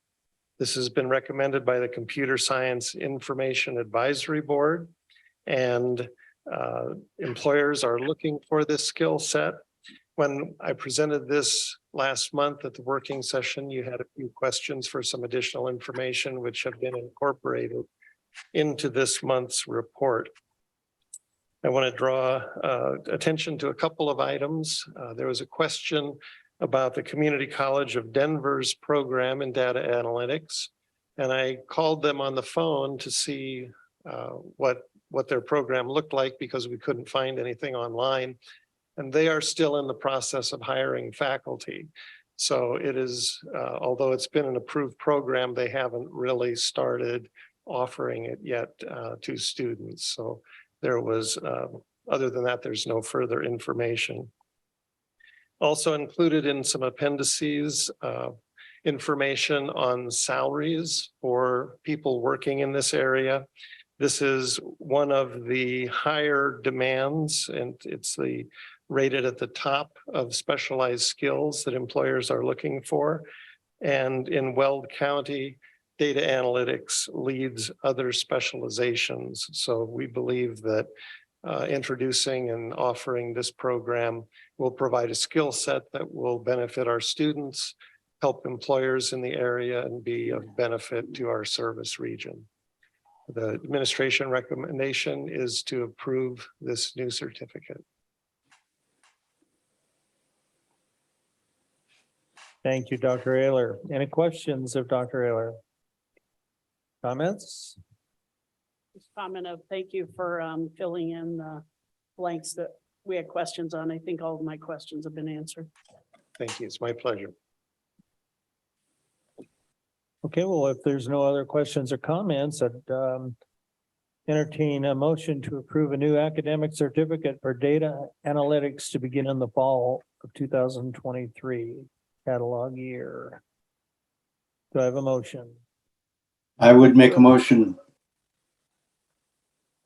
This has been recommended by the Computer Science Information Advisory Board, and employers are looking for this skill set. When I presented this last month at the working session, you had a few questions for some additional information, which have been incorporated into this month's report. I want to draw attention to a couple of items. There was a question about the Community College of Denver's program in data analytics. And I called them on the phone to see what their program looked like because we couldn't find anything online. And they are still in the process of hiring faculty. So it is, although it's been an approved program, they haven't really started offering it yet to students. So there was, other than that, there's no further information. Also included in some appendices, information on salaries for people working in this area. This is one of the higher demands, and it's rated at the top of specialized skills that employers are looking for. And in Weld County, data analytics leads other specializations. So we believe that introducing and offering this program will provide a skill set that will benefit our students, help employers in the area, and be of benefit to our service region. The administration recommendation is to approve this new certificate. Thank you, Dr. Ayler. Any questions of Dr. Ayler? Comments? Just comment of thank you for filling in the blanks that we had questions on. I think all of my questions have been answered. Thank you. It's my pleasure. Okay, well, if there's no other questions or comments, I'd entertain a motion to approve a new academic certificate for data analytics to begin in the fall of 2023 catalog year. Do I have a motion? I would make a motion.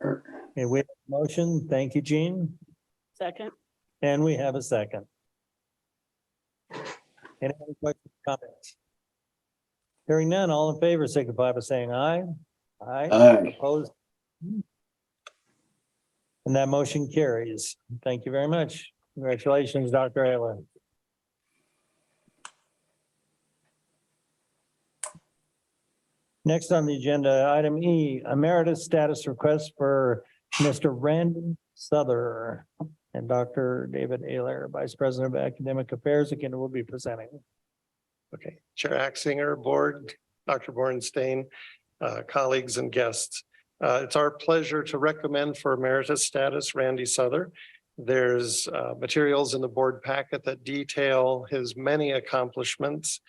Okay, we have a motion. Thank you, Gene. Second. And we have a second. Any other questions, comments? Hearing none, all in favor, signify by saying aye. Aye. Aye. Opposed? And that motion carries. Thank you very much. Congratulations, Dr. Ayler. Next on the agenda, item E, emeritus status request for Mr. Randy Souther and Dr. David Ayler, Vice President of Academic Affairs, again, will be presenting. Okay, Chair Axinger, board, Dr. Bornstein, colleagues and guests. It's our pleasure to recommend for emeritus status Randy Souther. There's materials in the board packet that detail his many accomplishments.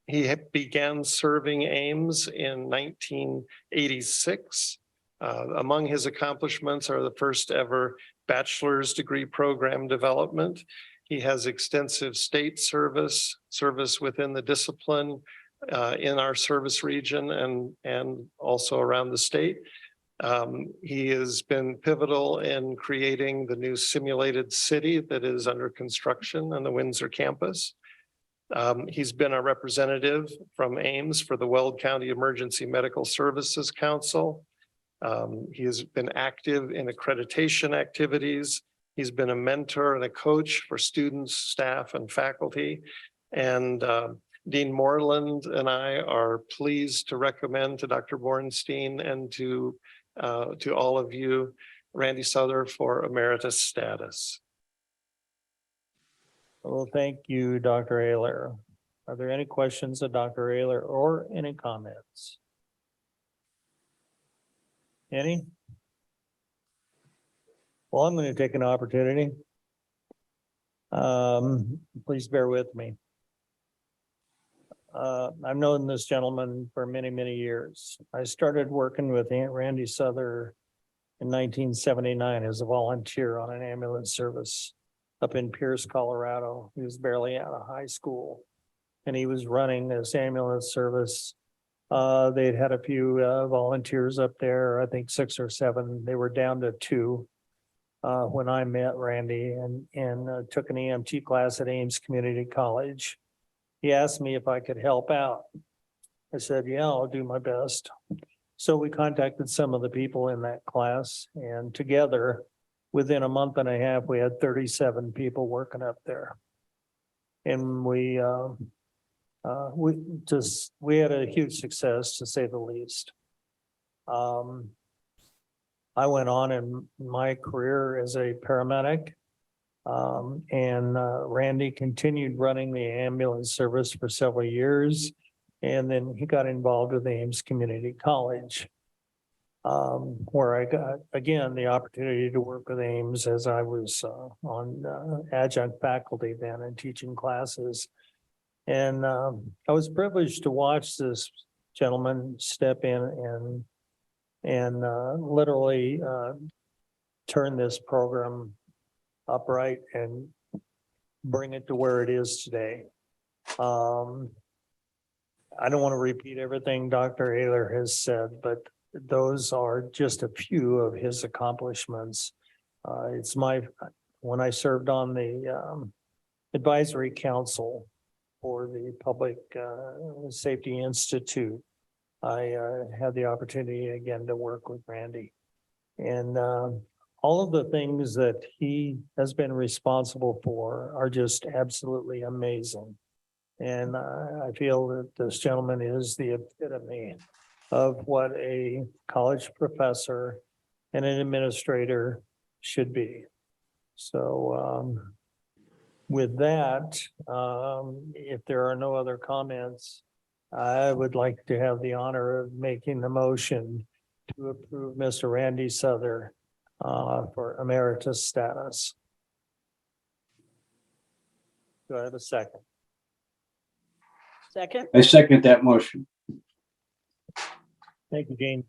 He began serving Ames in 1986. Among his accomplishments are the first ever bachelor's degree program development. He has extensive state service within the discipline in our service region and also around the state. He has been pivotal in creating the new simulated city that is under construction on the Windsor campus. He's been a representative from Ames for the Weld County Emergency Medical Services Council. He has been active in accreditation activities. He's been a mentor and a coach for students, staff, and faculty. And Dean Moreland and I are pleased to recommend to Dr. Bornstein and to all of you, Randy Souther for emeritus status. Well, thank you, Dr. Ayler. Are there any questions of Dr. Ayler or any comments? Any? Well, I'm going to take an opportunity. Please bear with me. I've known this gentleman for many, many years. I started working with Aunt Randy Souther in 1979 as a volunteer on an ambulance service up in Pierce, Colorado. He was barely out of high school and he was running this ambulance service. They'd had a few volunteers up there, I think 6 or 7. They were down to 2 when I met Randy and took an EMT class at Ames Community College. He asked me if I could help out. I said, yeah, I'll do my best. So we contacted some of the people in that class, and together, within a month and a half, we had 37 people working up there. And we had a huge success, to say the least. I went on in my career as a paramedic. Randy continued running the ambulance service for several years. And then he got involved with Ames Community College, where I got, again, the opportunity to work with Ames as I was on adjunct faculty then and teaching classes. And I was privileged to watch this gentleman step in and literally turn this program upright and bring it to where it is today. I don't want to repeat everything Dr. Ayler has said, but those are just a few of his accomplishments. When I served on the advisory council for the Public Safety Institute, I had the opportunity again to work with Randy. And all of the things that he has been responsible for are just absolutely amazing. And I feel that this gentleman is the epitome of what a college professor and an administrator should be. So with that, if there are no other comments, I would like to have the honor of making the motion to approve Mr. Randy Souther for emeritus status. Do I have a second? Second. I second that motion. Thank you, Gene.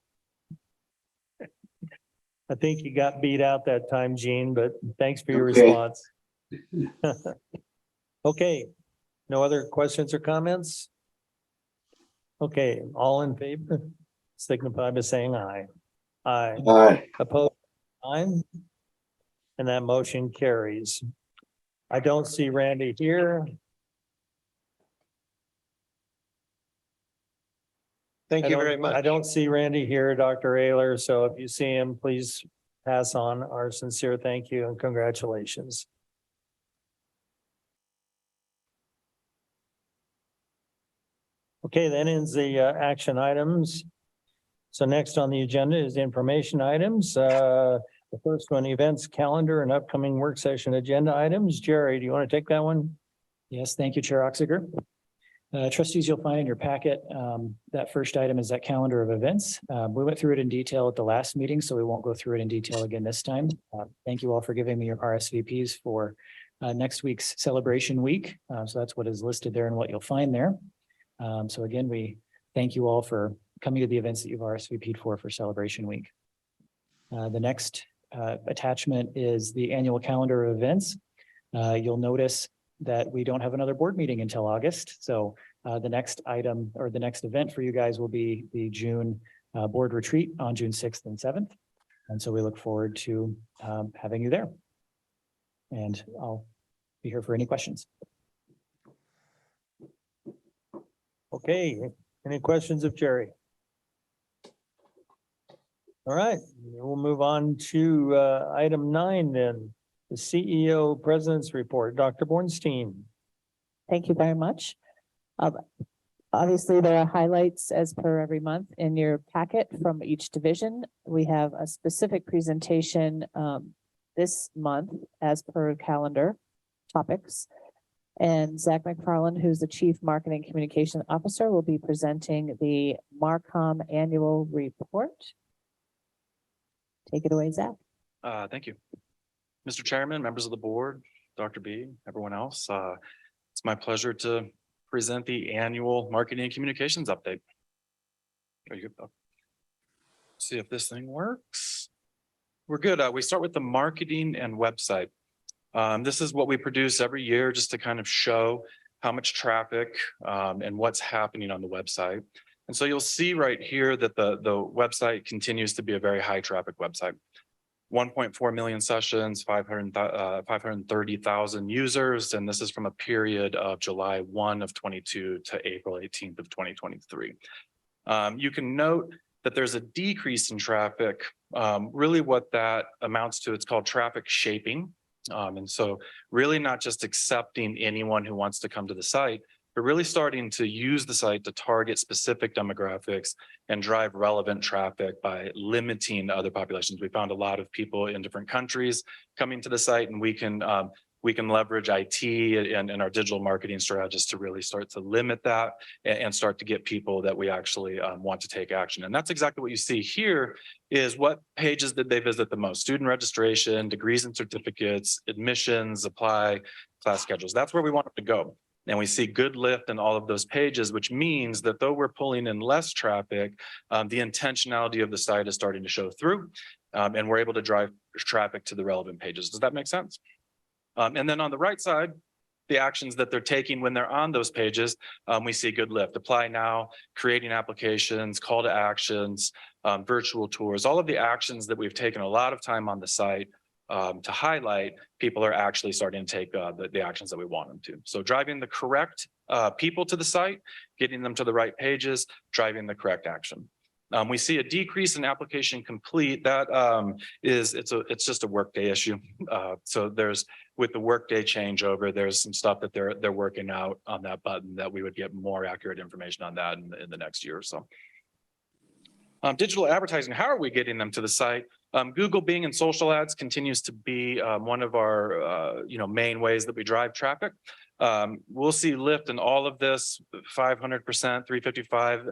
I think you got beat out that time, Gene, but thanks for your Okay. response. Okay, no other questions or comments? Okay, all in favor, signify by saying aye. Aye. Aye. Opposed? Aye. And that motion carries. I don't see Randy here. Thank you very I much. don't see Randy here, Dr. Ayler, so if you see him, please pass on our sincere thank you and congratulations. Okay, that ends the action items. So next on the agenda is information items. The first one, events calendar and upcoming work session agenda items. Jerry, do you want to take that one? Yes, thank you, Chair Oxiger. Trustees, you'll find in your packet, that first item is that calendar of events. We went through it in detail at the last meeting, so we won't go through it in detail again this time. Thank you all for giving me your RSVPs for next week's celebration week. So that's what is listed there and what you'll find there. So again, we thank you all for coming to the events that you've RSVP'd for celebration week. The next attachment is the annual calendar of events. You'll notice that we don't have another board meeting until August. So the next item or the next event for you guys will be the June board retreat on June 6th and 7th. And so we look forward to having you there. And I'll be here for any questions. Okay, any questions of Jerry? All right, we'll move on to item 9 then, the CEO President's Report. Dr. Bornstein. Thank you very much. Obviously, there are highlights as per every month in your packet from each division. We have a specific presentation this month as per calendar topics. And Zach McFarland, who's the Chief Marketing Communication Officer, will be presenting the Marcom Annual Report. Take it away, Zach. Thank you. Mr. Chairman, members of the board, Dr. B, everyone else. It's my pleasure to present the annual marketing and communications update. See if this thing works. We're good. We start with the marketing and website. This is what we produce every year just to kind of show how much traffic and what's happening on the website. And so you'll see right here that the website continues to be a very high traffic website. 1.4 million sessions, 530,000 users, and this is from a period of July 1 of 22 to April 18th of 2023. You can note that there's a decrease in traffic. Really what that amounts to, it's called traffic shaping. And so really not just accepting anyone who wants to come to the site, but really starting to use the site to target specific demographics and drive relevant traffic by limiting other populations. We found a lot of people in different countries coming to the site, and we can leverage IT and our digital marketing strategists to really start to limit that and start to get people that we actually want to take action. And that's exactly what you see here is what pages did they visit the most? Student registration, degrees and certificates, admissions, apply, class schedules. That's where we want them to go. And we see good lift in all of those pages, which means that though we're pulling in less traffic, the intentionality of the site is starting to show through, and we're able to drive traffic to the relevant pages. Does that make sense? And then on the right side, the actions that they're taking when they're on those pages, we see good lift. Apply now, creating applications, call to actions, virtual tours, all of the actions that we've taken a lot of time on the site to highlight, people are actually starting to take the actions that we want them to. So driving the correct people to the site, getting them to the right pages, driving the correct action. We see a decrease in application complete. That it's just a workday issue. So with the workday changeover, there's some stuff that they're working out on that button that we would get more accurate information on that in the next year or so. Digital advertising, how are we getting them to the site? Google, Bing, and social ads continues to be one of our main ways that we drive traffic. We'll see lift in all of this, 500%, 355.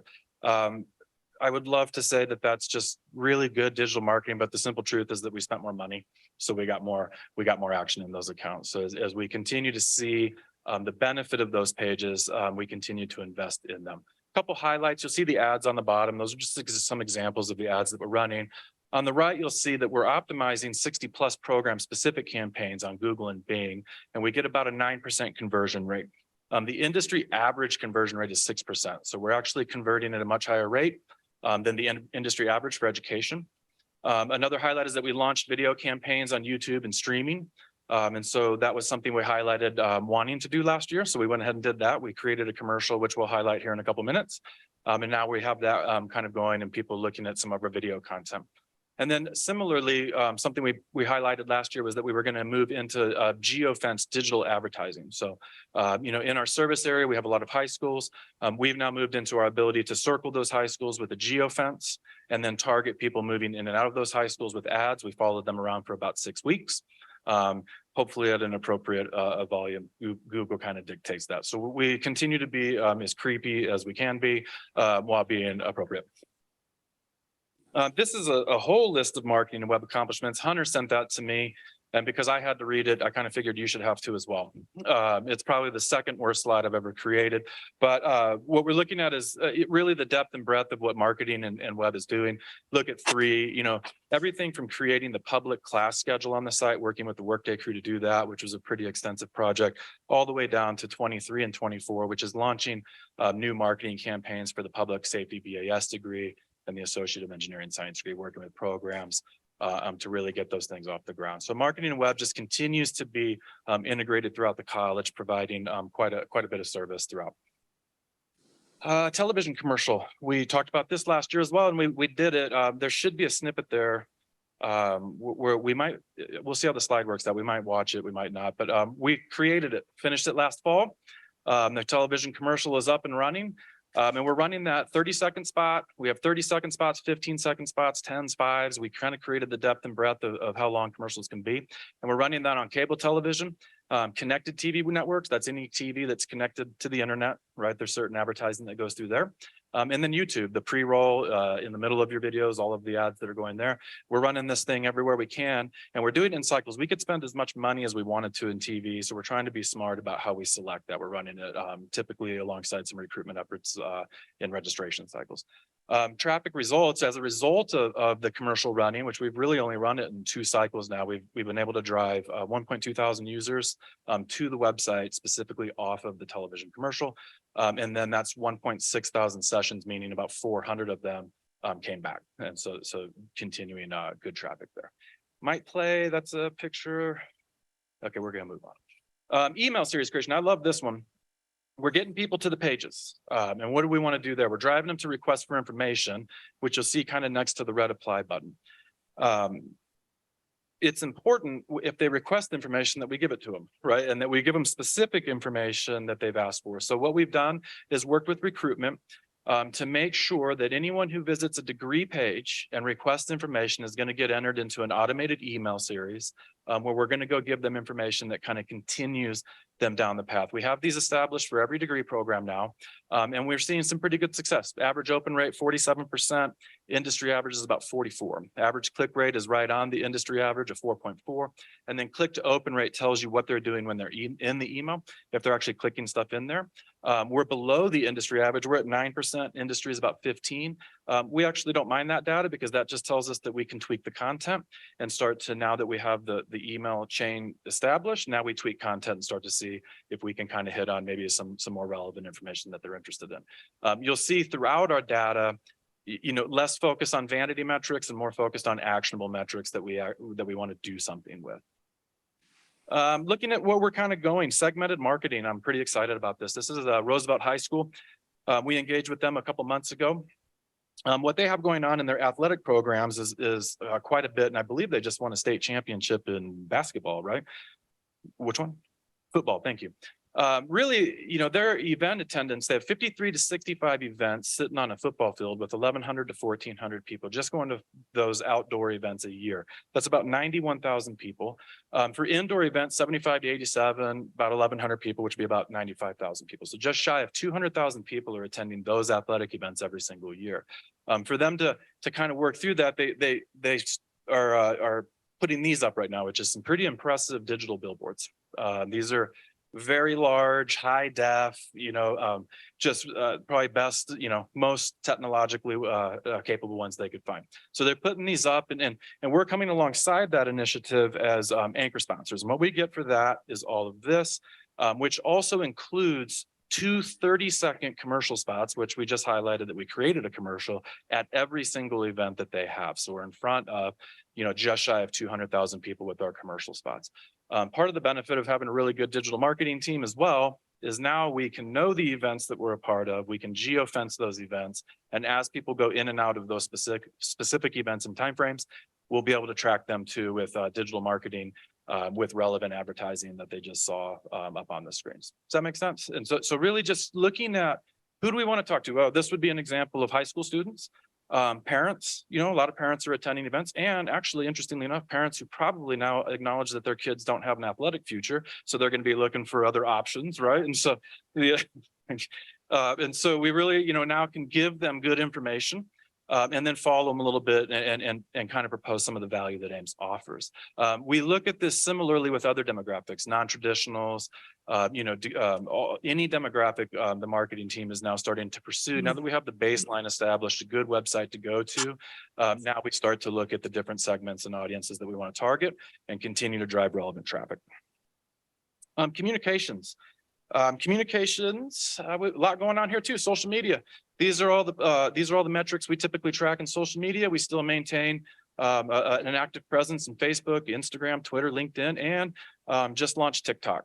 I would love to say that that's just really good digital marketing, but the simple truth is that we spent more money, so we got more action in those accounts. So as we continue to see the benefit of those pages, we continue to invest in them. Couple highlights, you'll see the ads on the bottom. Those are just some examples of the ads that we're running. On the right, you'll see that we're optimizing 60+ program specific campaigns on Google and Bing, and we get about a 9% conversion rate. The industry average conversion rate is 6%. So we're actually converting at a much higher rate than the industry average for education. Another highlight is that we launched video campaigns on YouTube and streaming. And so that was something we highlighted wanting to do last year. So we went ahead and did that. We created a commercial, which we'll highlight here in a couple minutes. And now we have that kind of going and people looking at some of our video content. And then similarly, something we highlighted last year was that we were going to move into geofence digital advertising. So, in our service area, we have a lot of high schools. We've now moved into our ability to circle those high schools with a geofence and then target people moving in and out of those high schools with ads. We followed them around for about 6 weeks. Hopefully at an appropriate volume. Google kind of dictates that. So we continue to be as creepy as we can be while being appropriate. This is a whole list of marketing and web accomplishments. Hunter sent that to me. And because I had to read it, I kind of figured you should have to as well. It's probably the second worst slide I've ever created. But what we're looking at is really the depth and breadth of what marketing and web is doing. Look at 3, you know, everything from creating the public class schedule on the site, working with the Workday crew to do that, which was a pretty extensive project, all the way down to 23 and 24, which is launching new marketing campaigns for the public safety BAS degree and the Associate of Engineering Science degree, working with programs to really get those things off the ground. So marketing and web just continues to be integrated throughout the college, providing quite a bit of service throughout. Television commercial. We talked about this last year as well, and we did it. There should be a snippet there where we'll see how the slide works out. We might watch it, we might not, but we created it, finished it last fall. The television commercial is up and running. And we're running that 30-second spot. We have 30-second spots, 15-second spots, 10s, 5s. We kind of created the depth and breadth of how long commercials can be. And we're running that on cable television, connected TV networks. That's any TV that's connected to the internet, right? There's certain advertising that goes through there. And then YouTube, the pre-roll in the middle of your videos, all of the ads that are going there. We're running this thing everywhere we can, and we're doing it in cycles. We could spend as much money as we wanted to in TV, so we're trying to be smart about how we select that. We're running it typically alongside some recruitment efforts in registration cycles. Traffic results as a result of the commercial running, which we've really only run it in 2 cycles now. We've been able to drive 1.2 thousand users to the website specifically off of the television commercial. And then that's 1.6 thousand sessions, meaning about 400 of them came back. And so continuing good traffic there. Might play, that's a picture. Okay, we're gonna move on. Email series creation, I love this one. We're getting people to the pages. And what do we want to do there? We're driving them to request for information, which you'll see kind of next to the red apply button. It's important if they request information that we give it to them, right? And that we give them specific information that they've asked for. So what we've done is worked with recruitment to make sure that anyone who visits a degree page and requests information is going to get entered into an automated email series where we're going to go give them information that kind of continues them down the path. We have these established for every degree program now, and we're seeing some pretty good success. Average open rate, 47%. Industry average is about 44. Average click rate is right on the industry average of 4.4. And then click to open rate tells you what they're doing when they're in the email, if they're actually clicking stuff in there. We're below the industry average. We're at 9%. Industry is about 15. We actually don't mind that data because that just tells us that we can tweak the content and start to, now that we have the email chain established, now we tweak content and start to see if we can kind of hit on maybe some more relevant information that they're interested in. You'll see throughout our data, you know, less focus on vanity metrics and more focused on actionable metrics that we want to do something with. Looking at what we're kind of going, segmented marketing. I'm pretty excited about this. This is Roosevelt High School. We engaged with them a couple months ago. What they have going on in their athletic programs is quite a bit. And I believe they just won a state championship in basketball, right? Which one? Football, thank you. Really, you know, their event attendance, they have 53 to 65 events sitting on a football field with 1,100 to 1,400 people just going to those outdoor events a year. That's about 91,000 people. For indoor events, 75 to 87, about 1,100 people, which would be about 95,000 people. So just shy of 200,000 people are attending those athletic events every single year. For them to kind of work through that, they are putting these up right now, which is some pretty impressive digital billboards. These are very large, high def, you know, just probably best, you know, most technologically capable ones they could find. So they're putting these up and we're coming alongside that initiative as anchor sponsors. And what we get for that is all of this, which also includes 2 30-second commercial spots, which we just highlighted that we created a commercial at every single event that they have. So we're in front of, you know, just shy of 200,000 people with our commercial spots. Part of the benefit of having a really good digital marketing team as well is now we can know the events that we're a part of. We can geofence those events. And as people go in and out of those specific events and timeframes, we'll be able to track them too with digital marketing with relevant advertising that they just saw up on the screens. Does that make sense? And so really just looking at who do we want to talk to? Well, this would be an example of high school students. Parents, you know, a lot of parents are attending events, and actually, interestingly enough, parents who probably now acknowledge that their kids don't have an athletic future, so they're going to be looking for other options, right? And so, yeah, and so we really, you know, now can give them good information and then follow them a little bit and kind of propose some of the value that Ames offers. We look at this similarly with other demographics, non-traditionals, any demographic the marketing team is now starting to pursue. Now that we have the baseline established, a good website to go to, now we start to look at the different segments and audiences that we want to target and continue to drive relevant traffic. Communications. A lot going on here too. Social media. These are all the metrics we typically track in social media. We still maintain an active presence in Facebook, Instagram, Twitter, LinkedIn, and just launched TikTok.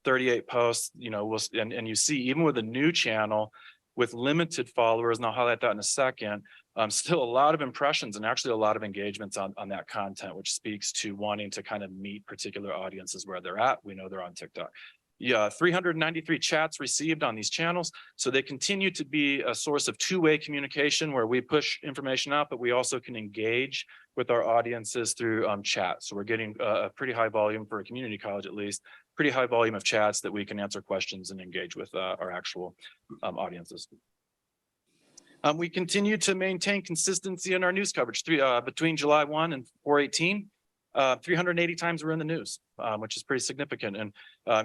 38 posts, and you see even with a new channel with limited followers, and I'll highlight that in a second, still a lot of impressions and actually a lot of engagements on that content, which speaks to wanting to kind of meet particular audiences where they're at. We know they're on TikTok. Yeah, 393 chats received on these channels. So they continue to be a source of two-way communication where we push information out, but we also can engage with our audiences through chat. So we're getting a pretty high volume for a community college, at least, pretty high volume of chats that we can answer questions and engage with our actual audiences. We continue to maintain consistency in our news coverage between July 1 and 4/18. 380 times we're in the news, which is pretty significant. And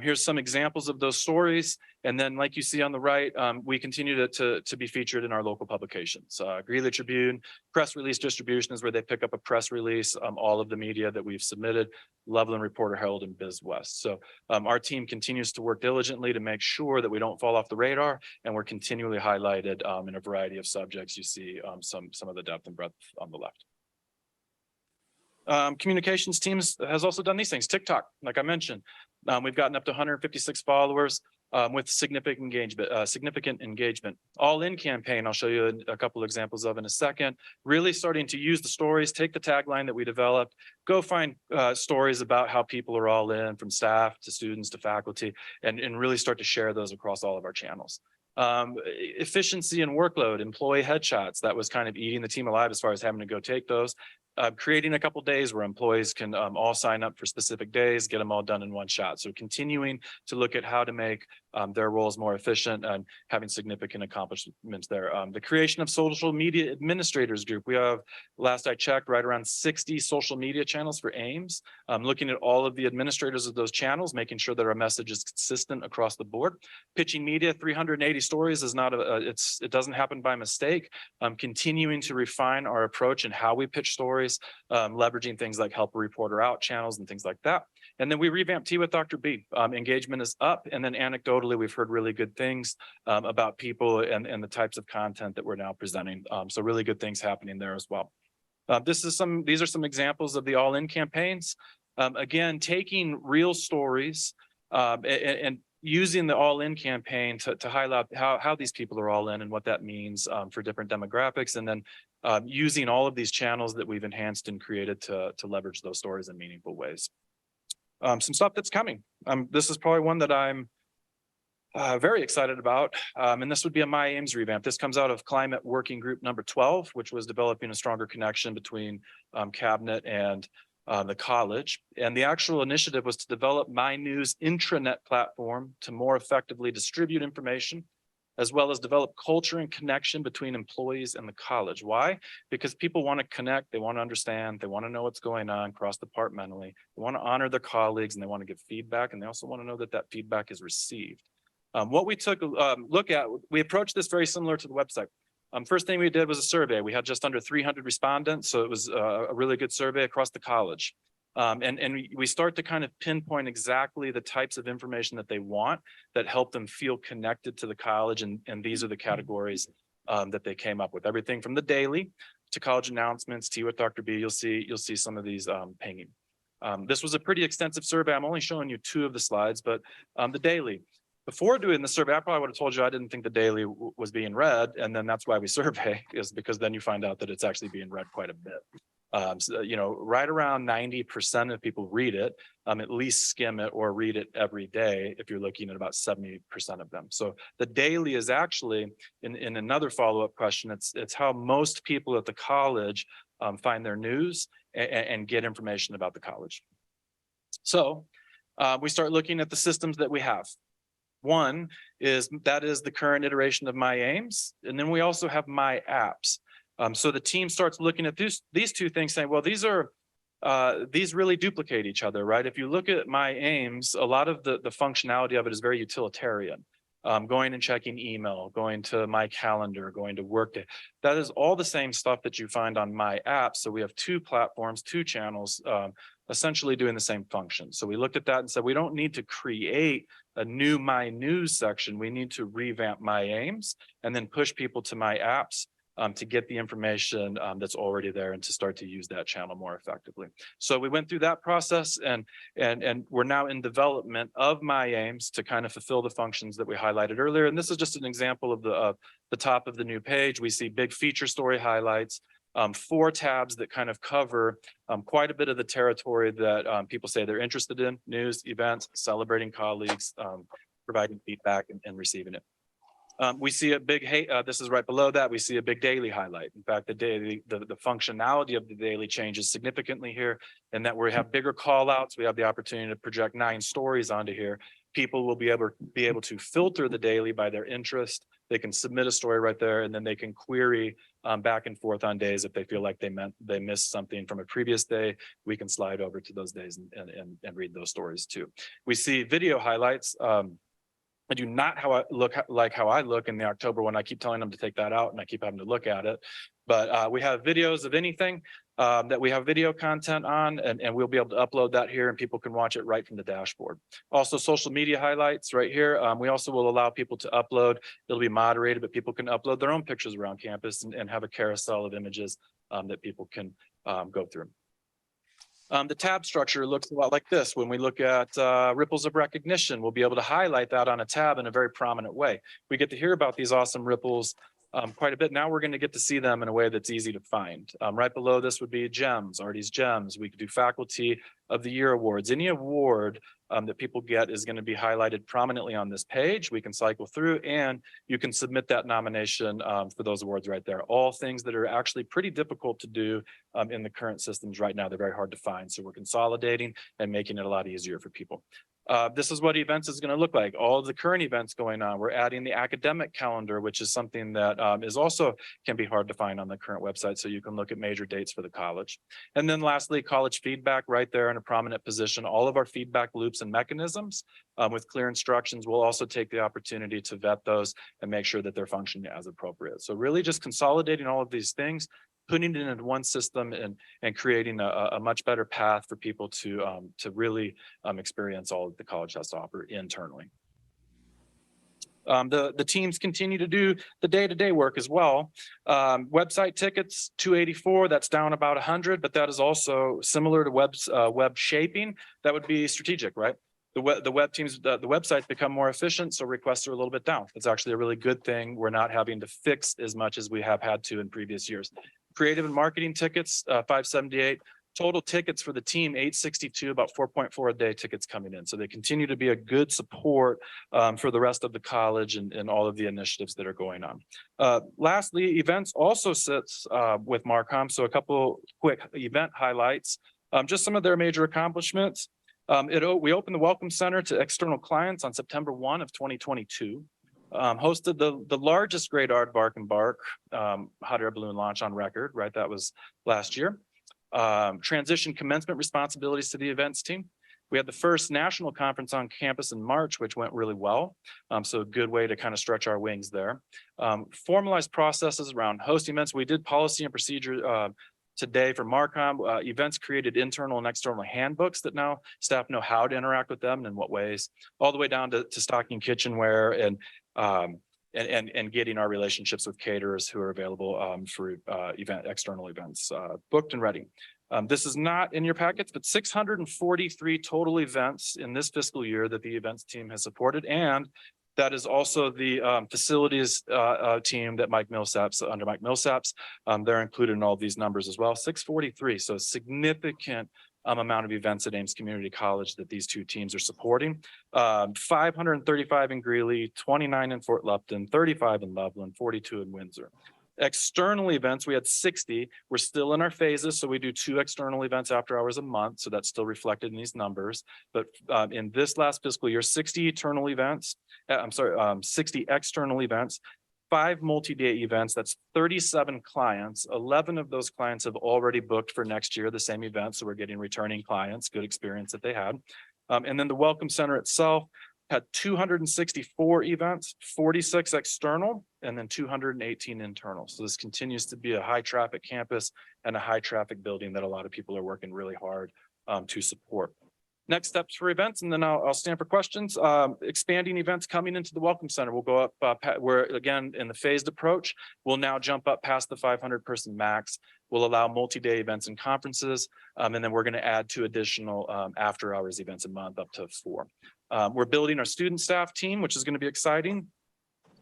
here's some examples of those stories. And then like you see on the right, we continue to be featured in our local publications. Greeley Tribune, press release distribution is where they pick up a press release, all of the media that we've submitted, Loveland Reporter, Herald, and BizWest. So our team continues to work diligently to make sure that we don't fall off the radar, and we're continually highlighted in a variety of subjects. You see some of the depth and breadth on the left. Communications teams has also done these things. TikTok, like I mentioned, we've gotten up to 156 followers with significant engagement. All in campaign, I'll show you a couple examples of in a second, really starting to use the stories, take the tagline that we developed, go find stories about how people are all in, from staff to students to faculty, and really start to share those across all of our channels. Efficiency and workload, employee headshots, that was kind of eating the team alive as far as having to go take those. Creating a couple days where employees can all sign up for specific days, get them all done in one shot. So continuing to look at how to make their roles more efficient and having significant accomplishments there. The creation of social media administrators group. We have, last I checked, right around 60 social media channels for Ames. Looking at all of the administrators of those channels, making sure that our message is consistent across the board. Pitching media, 380 stories is not it doesn't happen by mistake. Continuing to refine our approach and how we pitch stories. Leveraging things like help a reporter out channels and things like that. And then we revamped Tea with Dr. B. Engagement is up. And then anecdotally, we've heard really good things about people and the types of content that we're now presenting. So really good things happening there as well. These are some examples of the all in campaigns. Again, taking real stories and using the all in campaign to highlight how these people are all in and what that means for different demographics. And then using all of these channels that we've enhanced and created to leverage those stories in meaningful ways. Some stuff that's coming. This is probably one that I'm very excited about. And this would be a My Ames revamp. This comes out of Climate Working Group number 12, which was developing a stronger connection between cabinet and the college. And the actual initiative was to develop My News intranet platform to more effectively distribute information, as well as develop culture and connection between employees and the college. Why? Because people want to connect, they want to understand, they want to know what's going on cross-departmentally, they want to honor their colleagues, and they want to give feedback, and they also want to know that that feedback is received. What we took a look at, we approached this very similar to the website. First thing we did was a survey. We had just under 300 respondents, so it was a really good survey across the college. And we start to kind of pinpoint exactly the types of information that they want that help them feel connected to the college. And these are the categories that they came up with. Everything from the daily to college announcements, Tea with Dr. B. You'll see some of these pinging. This was a pretty extensive survey. I'm only showing you 2 of the slides, but the daily. Before doing the survey, I probably would have told you I didn't think the daily was being read. And then that's why we survey, is because then you find out that it's actually being read quite a bit. So, right around 90% of people read it, at least skim it or read it every day, if you're looking at about 70% of them. So the daily is actually, in another follow-up question, it's how most people at the college find their news and get information about the college. So we start looking at the systems that we have. One is that is the current iteration of My Aims. And then we also have My Apps. So the team starts looking at these two things saying, well, these really duplicate each other, right? If you look at My Aims, a lot of the functionality of it is very utilitarian. Going and checking email, going to My Calendar, going to Workday. That is all the same stuff that you find on My App. So we have two platforms, two channels, essentially doing the same function. So we looked at that and said, we don't need to create a new My News section. We need to revamp My Aims and then push people to My Apps to get the information that's already there and to start to use that channel more effectively. So we went through that process and we're now in development of My Aims to kind of fulfill the functions that we highlighted earlier. And this is just an example of the top of the new page. We see big feature story highlights, 4 tabs that kind of cover quite a bit of the territory that people say they're interested in: news, events, celebrating colleagues, providing feedback and receiving it. We see a big, this is right below that, we see a big daily highlight. In fact, the functionality of the daily changes significantly here, and that we have bigger call outs. We have the opportunity to project 9 stories onto here. People will be able to filter the daily by their interest. They can submit a story right there, and then they can query back and forth on days if they feel like they missed something from a previous day. We can slide over to those days and read those stories too. We see video highlights. I do not like how I look in the October one. I keep telling them to take that out and I keep having to look at it. But we have videos of anything that we have video content on, and we'll be able to upload that here and people can watch it right from the dashboard. Also social media highlights right here. We also will allow people to upload. It'll be moderated, but people can upload their own pictures around campus and have a carousel of images that people can go through. The tab structure looks a lot like this. When we look at ripples of recognition, we'll be able to highlight that on a tab in a very prominent way. We get to hear about these awesome ripples quite a bit. Now we're going to get to see them in a way that's easy to find. Right below this would be gems, Artie's Gems. We could do Faculty of the Year awards. Any award that people get is going to be highlighted prominently on this page. We can cycle through and you can submit that nomination for those awards right there. All things that are actually pretty difficult to do in the current systems right now. They're very hard to find. So we're consolidating and making it a lot easier for people. This is what events is going to look like. All of the current events going on. We're adding the academic calendar, which is something that is also can be hard to find on the current website. So you can look at major dates for the college. And then lastly, college feedback right there in a prominent position. All of our feedback loops and mechanisms with clear instructions. We'll also take the opportunity to vet those and make sure that they're functioning as appropriate. So really just consolidating all of these things, putting it into one system and creating a much better path for people to really experience all that the college has to offer internally. The teams continue to do the day-to-day work as well. Website tickets, 284, that's down about 100, but that is also similar to web shaping. That would be strategic, right? The websites become more efficient, so requests are a little bit down. It's actually a really good thing. We're not having to fix as much as we have had to in previous years. Creative and marketing tickets, 578. Total tickets for the team, 862, about 4.4 a day tickets coming in. So they continue to be a good support for the rest of the college and all of the initiatives that are going on. Lastly, events also sits with Marcom. So a couple quick event highlights. Just some of their major accomplishments. We opened the Welcome Center to external clients on September 1 of 2022. Hosted the largest Great Aardvark and Bark hot air balloon launch on record, right? That was last year. Transition commencement responsibilities to the events team. We had the first national conference on campus in March, which went really well. So a good way to kind of stretch our wings there. Formalized processes around hosting events. We did policy and procedure today for Marcom. Events created internal and external handbooks that now staff know how to interact with them and in what ways, all the way down to stocking kitchenware and getting our relationships with caterers who are available for external events booked and ready. This is not in your packets, but 643 total events in this fiscal year that the events team has supported. And that is also the facilities team that Mike Millsaps, under Mike Millsaps, they're included in all these numbers as well. 643, so significant amount of events at Ames Community College that these two teams are supporting. 535 in Greeley, 29 in Fort Lupton, 35 in Loveland, 42 in Windsor. External events, we had 60. We're still in our phases, so we do 2 external events after hours a month, so that's still reflected in these numbers. But in this last fiscal year, 60 internal events, 60 external events, 5 multi-day events, that's 37 clients. 11 of those clients have already booked for next year, the same event, so we're getting returning clients, good experience that they had. And then the Welcome Center itself had 264 events, 46 external, and then 218 internal. So this continues to be a high traffic campus and a high traffic building that a lot of people are working really hard to support. Next steps for events, and then I'll stand for questions. Expanding events coming into the Welcome Center. We'll go up, we're again in the phased approach. We'll now jump up past the 500 person max. We'll allow multi-day events and conferences, and then we're going to add 2 additional after hours events a month up to 4. We're building our student staff team, which is going to be exciting.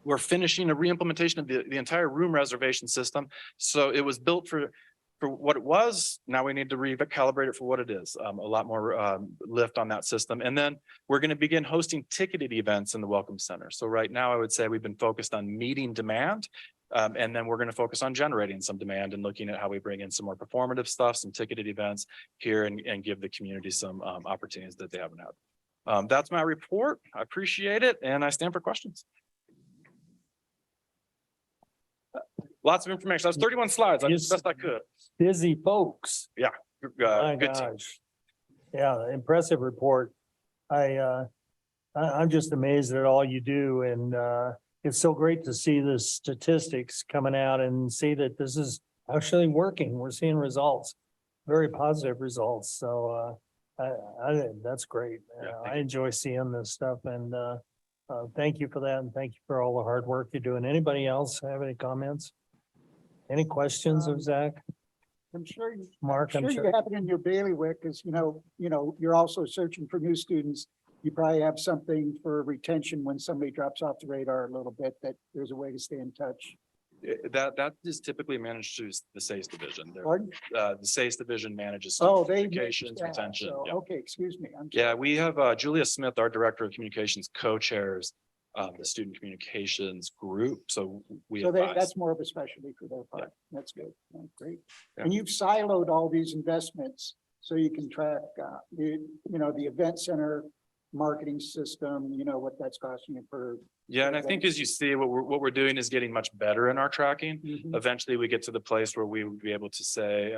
We're finishing a re-implementation of the entire room reservation system. So it was built for what it was. Now we need to recalibrate it for what it is. A lot more lift on that system. And then we're going to begin hosting ticketed events in the Welcome Center. So right now I would say we've been focused on meeting demand. And then we're going to focus on generating some demand and looking at how we bring in some more performative stuff, some ticketed events here and give the community some opportunities that they haven't had. That's my report. I appreciate it. And I stand for questions. Lots of information. That's 31 slides. I did the best I could. Busy folks. Yeah. My Good team. gosh. Yeah, impressive report. I'm just amazed at all you do, and it's so great to see the statistics coming out and see that this is actually working. We're seeing results, very positive results. So that's great. I enjoy seeing this stuff, and thank you for that, and thank you for all the hard work you're doing. Anybody else have any comments? Any questions of Zach? I'm sure, Mark, I'm you sure. have it in your bailiwick, because you're also searching for new students. You probably have something for retention when somebody drops off the radar a little bit, that there's a way to stay in touch. That is typically managed through the SACE division. Pardon? The SACE division manages Oh, they. communications, yeah, retention. so, Yeah. Okay, excuse me. I'm Yeah, we have Julia Smith, our director of communications, co-chairs the student communications group. So we So advise. that's more of a specialty for their part. That's good. Oh, great. Yeah. And you've siloed all these investments so you can track, the event center marketing system, what that's costing you per. Yeah, and I think as you see, what we're doing is getting much better in our tracking. Mhm. Eventually, we get to the place where we would be able to say,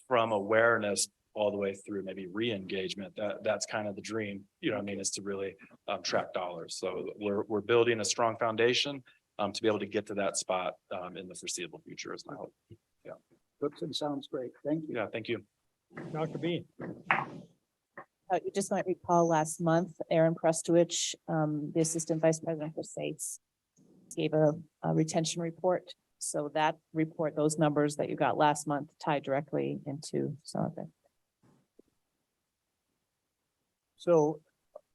from awareness all the way through maybe re-engagement. That's kind of the dream, what I mean, is to really track dollars. So we're building a strong foundation to be able to get to that spot in the foreseeable future is my hope. Yeah. Looks and sounds great. Thank you. Yeah, thank you. Dr. B. You just might recall last month, Aaron Prestowich, the Assistant Vice President for SACE, gave a retention report. So that report, those numbers that you got last month tie directly into some of it. So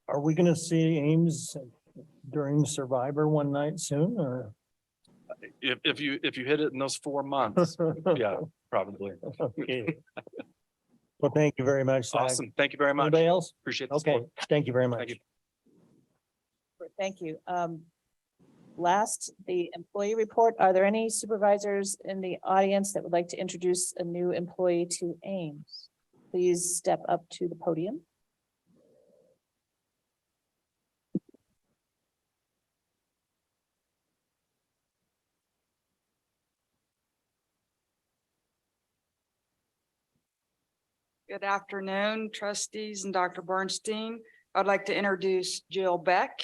are we gonna see Ames during Survivor one night soon, or? If you hit it in those 4 months, yeah, probably. Okay. Well, thank you very much, Zach. Awesome. Thank you very much. Anybody else? Appreciate the Okay, support. thank you very Thank much. you. Thank you. Last, the employee report. Are there any supervisors in the audience that would like to introduce a new employee to Ames? Please step up to the podium. Good afternoon, trustees and Dr. Bernstein. I'd like to introduce Jill Beck,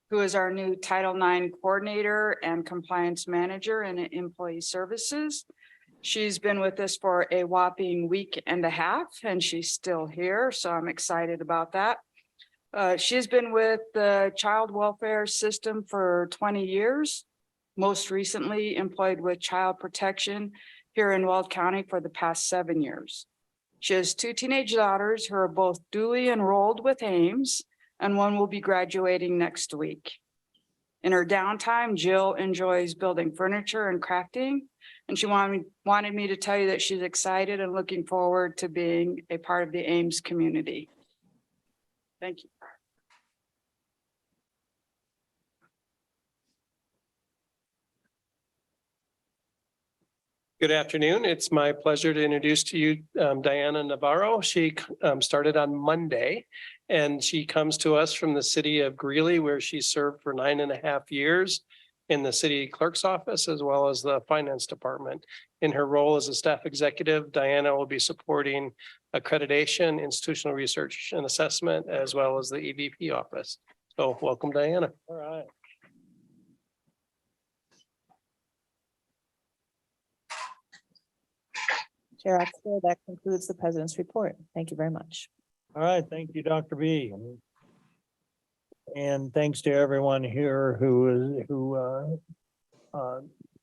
who is our new Title IX Coordinator and Compliance Manager in Employee Services. She's been with us for a whopping week and a half, and she's still here, so I'm excited about that. She's been with the child welfare system for 20 years, most recently employed with Child Protection here in Weld County for the past 7 years. She has 2 teenage daughters who are both duly enrolled with Ames, and one will be graduating next week. In her downtime, Jill enjoys building furniture and crafting, and she wanted me to tell you that she's excited and looking forward to being a part of the Ames community. Thank you. Good afternoon. It's my pleasure to introduce to you Diana Navarro. She started on Monday and she comes to us from the city of Greeley, where she served for 9.5 years in the city clerk's office as well as the finance department. In her role as a staff executive, Diana will be supporting accreditation, institutional research and assessment, as well as the EVP office. So welcome, Diana. All right. Chair Oxford, that concludes the president's report. Thank you very much. All right, thank you, Dr. B. And thanks to everyone here who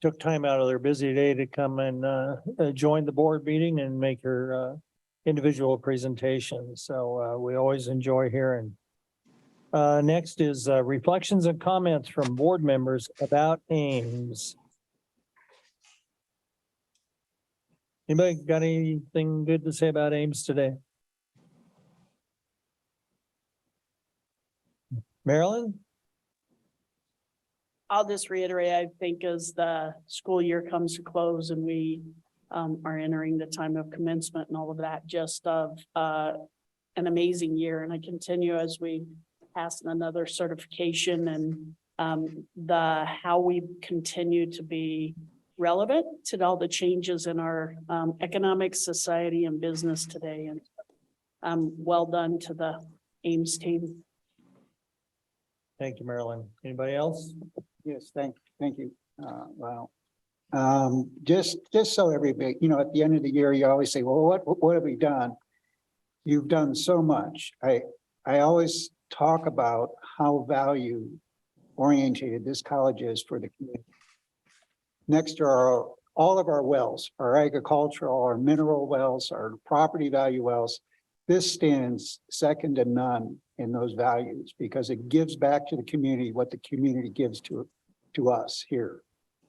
took time out of their busy day to come and join the board meeting and make her individual presentations. So we always enjoy hearing. Next is reflections and comments from board members about Ames. Anybody got anything good to say about Ames today? Marilyn? I'll just reiterate, I think as the school year comes to close and we are entering the time of commencement and all of that, just of an amazing year. And I continue as we pass another certification and how we continue to be relevant to all the changes in our economic, society, and business today. And well done to the Ames team. Thank you, Marilyn. Anybody else? Yes, thank you. Wow. Just so everybody, at the end of the year, you always say, well, what have we done? You've done so much. I always talk about how value oriented this college is for the community. Next to all of our wells, our agricultural, our mineral wells, our property value wells, this stands second to none in those values because it gives back to the community what the community gives to us here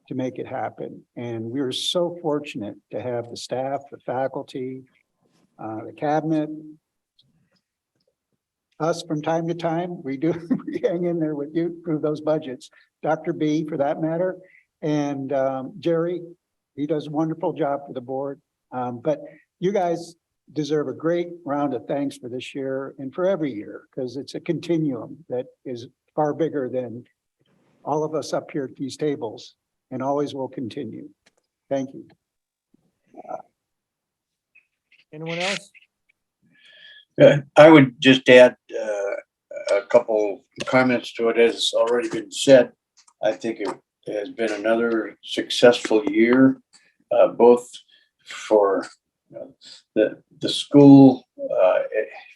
to make it happen. And we're so fortunate to have the staff, the faculty, the cabinet, us from time to time, we hang in there with you through those budgets. Dr. B for that matter. And Jerry, he does a wonderful job for the board. But you guys deserve a great round of thanks for this year and for every year, because it's a continuum that is far bigger than all of us up here at these tables and always will continue. Thank you. Anyone else? I would just add a couple comments to it. As already been said, I think it has been another successful year, both for the school,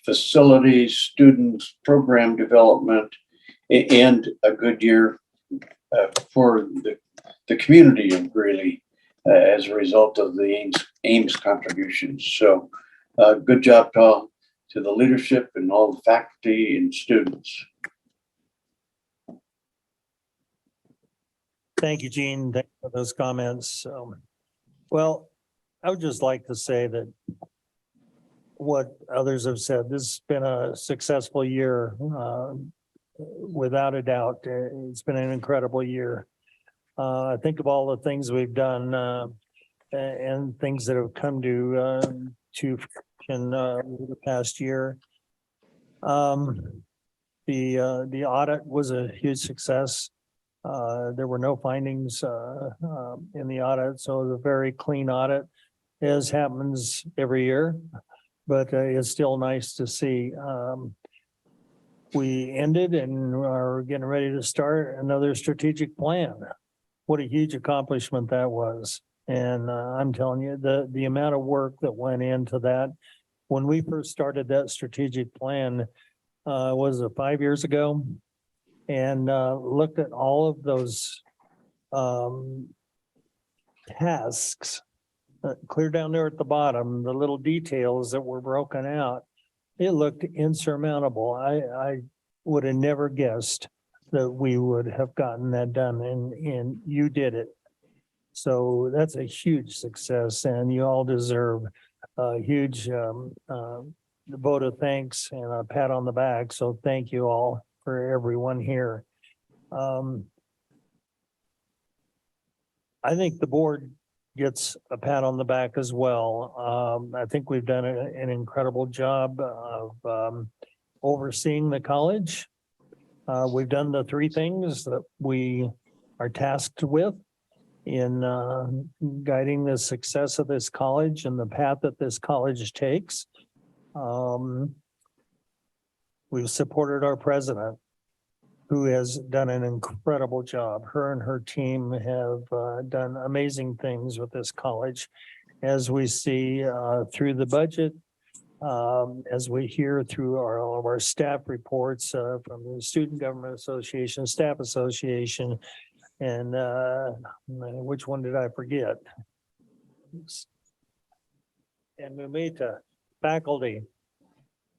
facilities, students, program development, and a good year for the community of Greeley as a result of the Ames contributions. So good job to the leadership and all the faculty and students. Thank you, Gene. Thank you for those comments. Well, I would just like to say that what others have said, this has been a successful year. Without a doubt, it's been an incredible year. I think of all the things we've done and things that have come to fruition over the past year. The audit was a huge success. There were no findings in the audit, so it was a very clean audit, as happens every year, but it's still nice to see. We ended and are getting ready to start another strategic plan. What a huge accomplishment that was. And I'm telling you, the amount of work that went into that, when we first started that strategic plan, was it 5 years ago? And looked at all of those tasks, clear down there at the bottom, the little details that were broken out. It looked insurmountable. I would have never guessed that we would have gotten that done, and you did it. So that's a huge success, and you all deserve a huge vote of thanks and a pat on the back. So thank you all for everyone here. I think the board gets a pat on the back as well. I think we've done an incredible job of overseeing the college. We've done the three things that we are tasked with in guiding the success of this college and the path that this college takes. We've supported our president, who has done an incredible job. Her and her team have done amazing things with this college. As we see through the budget, as we hear through all of our staff reports from the Student Government Association, Staff Association, and which one did I forget? And Mumita, faculty.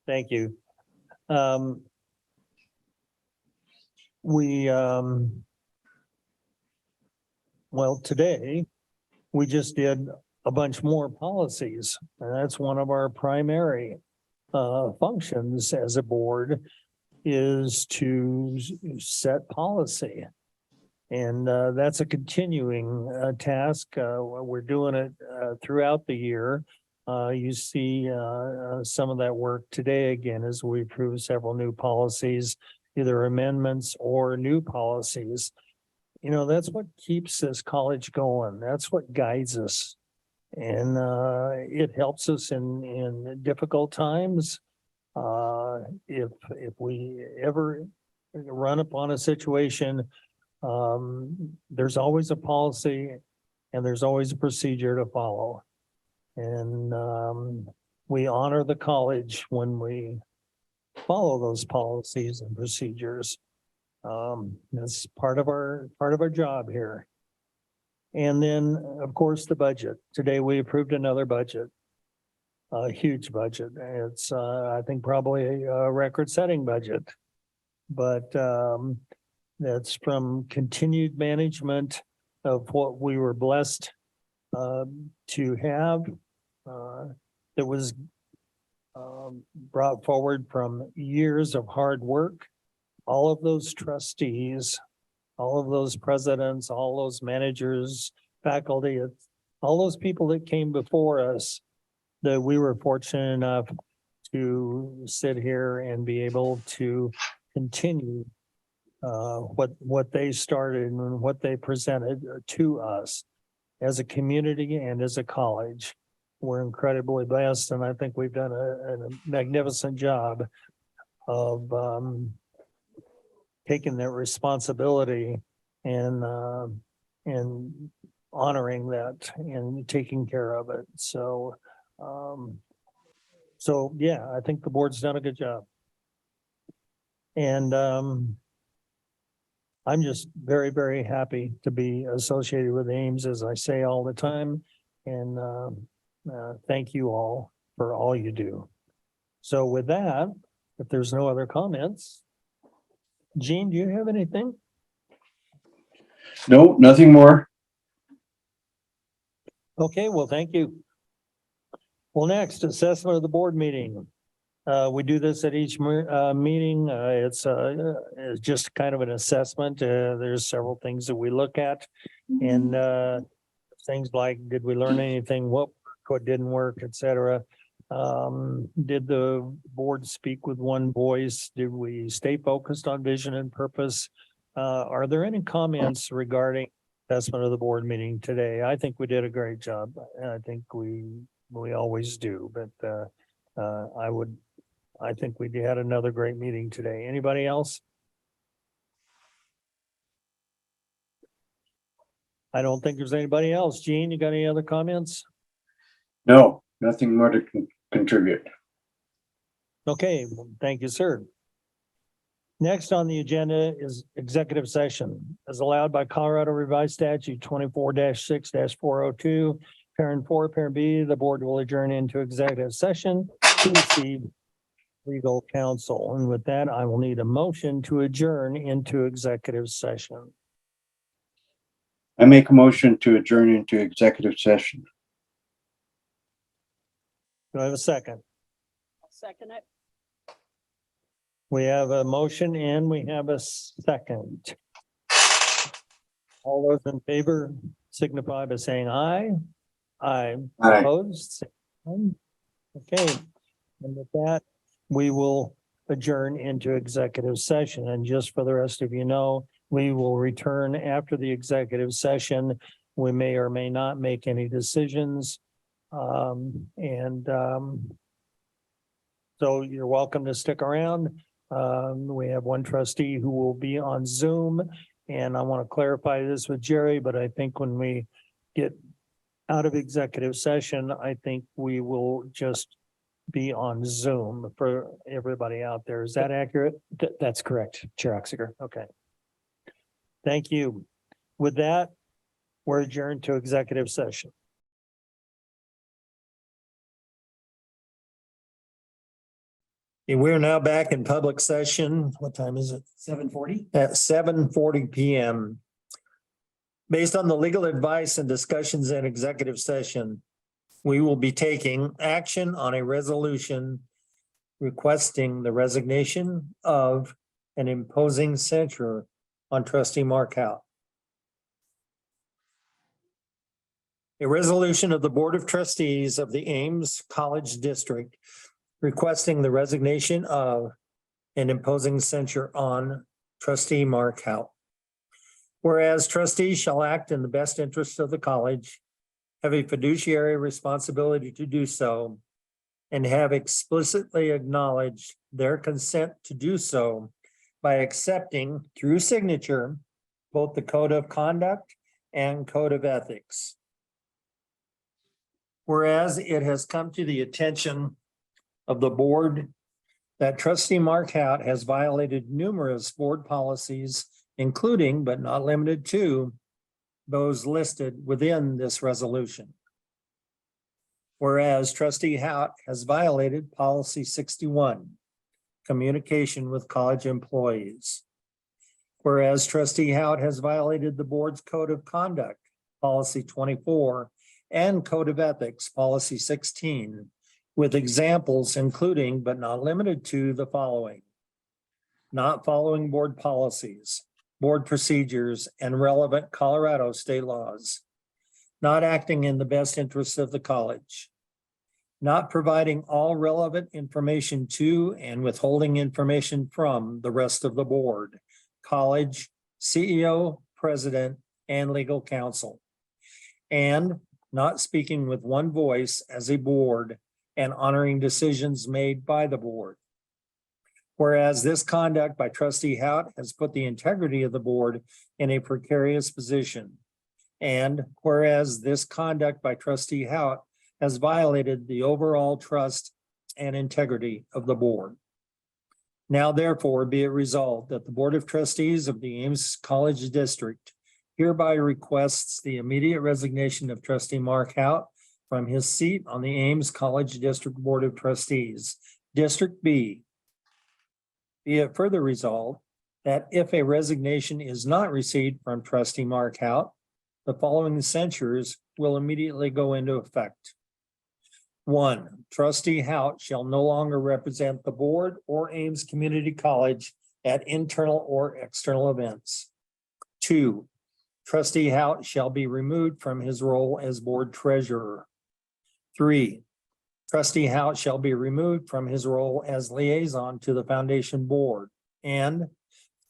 Thank you. Well, today, we just did a bunch more policies, and that's one of our primary functions as a board is to set policy. And that's a continuing task. We're doing it throughout the year. You see some of that work today again as we approve several new policies, either amendments or new policies. You know, that's what keeps this college going. That's what guides us. And it helps us in difficult times. If we ever run upon a situation, there's always a policy and there's always a procedure to follow. And we honor the college when we follow those policies and procedures. That's part of our job here. And then, of course, the budget. Today, we approved another budget, a huge budget. It's, I think, probably a record-setting budget. But that's from continued management of what we were blessed to have. That was brought forward from years of hard work. All of those trustees, all of those presidents, all those managers, faculty, all those people that came before us, that we were fortunate enough to sit here and be able to continue what they started and what they presented to us as a community and as a college. We're incredibly blessed, and I think we've done a magnificent job of taking that responsibility and honoring that and taking care of it. So, yeah, I think the board's done a good job. And I'm just very, very happy to be associated with Ames, as I say all the time. And thank you all for all you do. So with that, if there's no other comments, Gene, do you have anything? No, nothing more. Okay, well, thank you. Well, next, assessment of the board meeting. We do this at each meeting. It's just kind of an assessment. There's several things that we look at, and things like, did we learn anything? What didn't work, et cetera. Did the board speak with one voice? Did we stay focused on vision and purpose? Are there any comments regarding assessment of the board meeting today? I think we did a great job. I think we always do, but I think we had another great meeting today. Anybody else? I don't think there's anybody else. Gene, you got any other comments? No, nothing more to contribute. Okay, well, thank you, sir. Next on the agenda is executive session as allowed by Colorado Revised Statute 24-6-402. Parent 4, Parent B, the board will adjourn into executive session to receive legal counsel. And with that, I will need a motion to adjourn into executive session. I make a motion to adjourn into executive session. Do I have a second? I'll second it. We have a motion and we have a second. All those in favor, signify by saying aye. Aye. Aye. Opposed? Say none. Okay, and with that, we will adjourn into executive session. And just for the rest of you know, we will return after the executive session. We may or may not make any decisions. So you're welcome to stick around. We have one trustee who will be on Zoom. And I want to clarify this with Jerry, but I think when we get out of executive session, I think we will just be on Zoom for everybody out there. Is that accurate? That's correct, Chair Oxiger. Okay. Thank you. With that, we're adjourned to executive session. Okay, we're now back in public session. What time is it? 7:40. At 7:40 PM. Based on the legal advice and discussions in executive session, we will be taking action on a resolution requesting the resignation of an imposing censure on trustee Mark Howe. A resolution of the Board of Trustees of the Ames College District requesting the resignation of an imposing censure on trustee Mark Howe. Whereas trustees shall act in the best interest of the college, have a fiduciary responsibility to do so, and have explicitly acknowledged their consent to do so by accepting through signature both the code of conduct and code of ethics. Whereas it has come to the attention of the board that trustee Mark Howe has violated numerous board policies, including but not limited to those listed within this resolution. Whereas trustee Howe has violated policy 61, communication with college employees. Whereas trustee Howe has violated the board's code of conduct, policy 24, and code of ethics, policy 16, with examples including but not limited to the following: not following board policies, board procedures, and relevant Colorado state laws, not acting in the best interests of the college, not providing all relevant information to and withholding information from the rest of the board, college, CEO, president, and legal counsel, and not speaking with one voice as a board and honoring decisions made by the board. Whereas this conduct by trustee Howe has put the integrity of the board in a precarious position. And whereas this conduct by trustee Howe has violated the overall trust and integrity of the board. Now therefore be it resolved that the Board of Trustees of the Ames College District hereby requests the immediate resignation of trustee Mark Howe from his seat on the Ames College District Board of Trustees, District B. Be it further resolved that if a resignation is not received from trustee Mark Howe, the following censures will immediately go into effect. 1, trustee Howe shall no longer represent the board or Ames Community College at internal or external events. 2, trustee Howe shall be removed from his role as board treasurer. 3, trustee Howe shall be removed from his role as liaison to the foundation board. And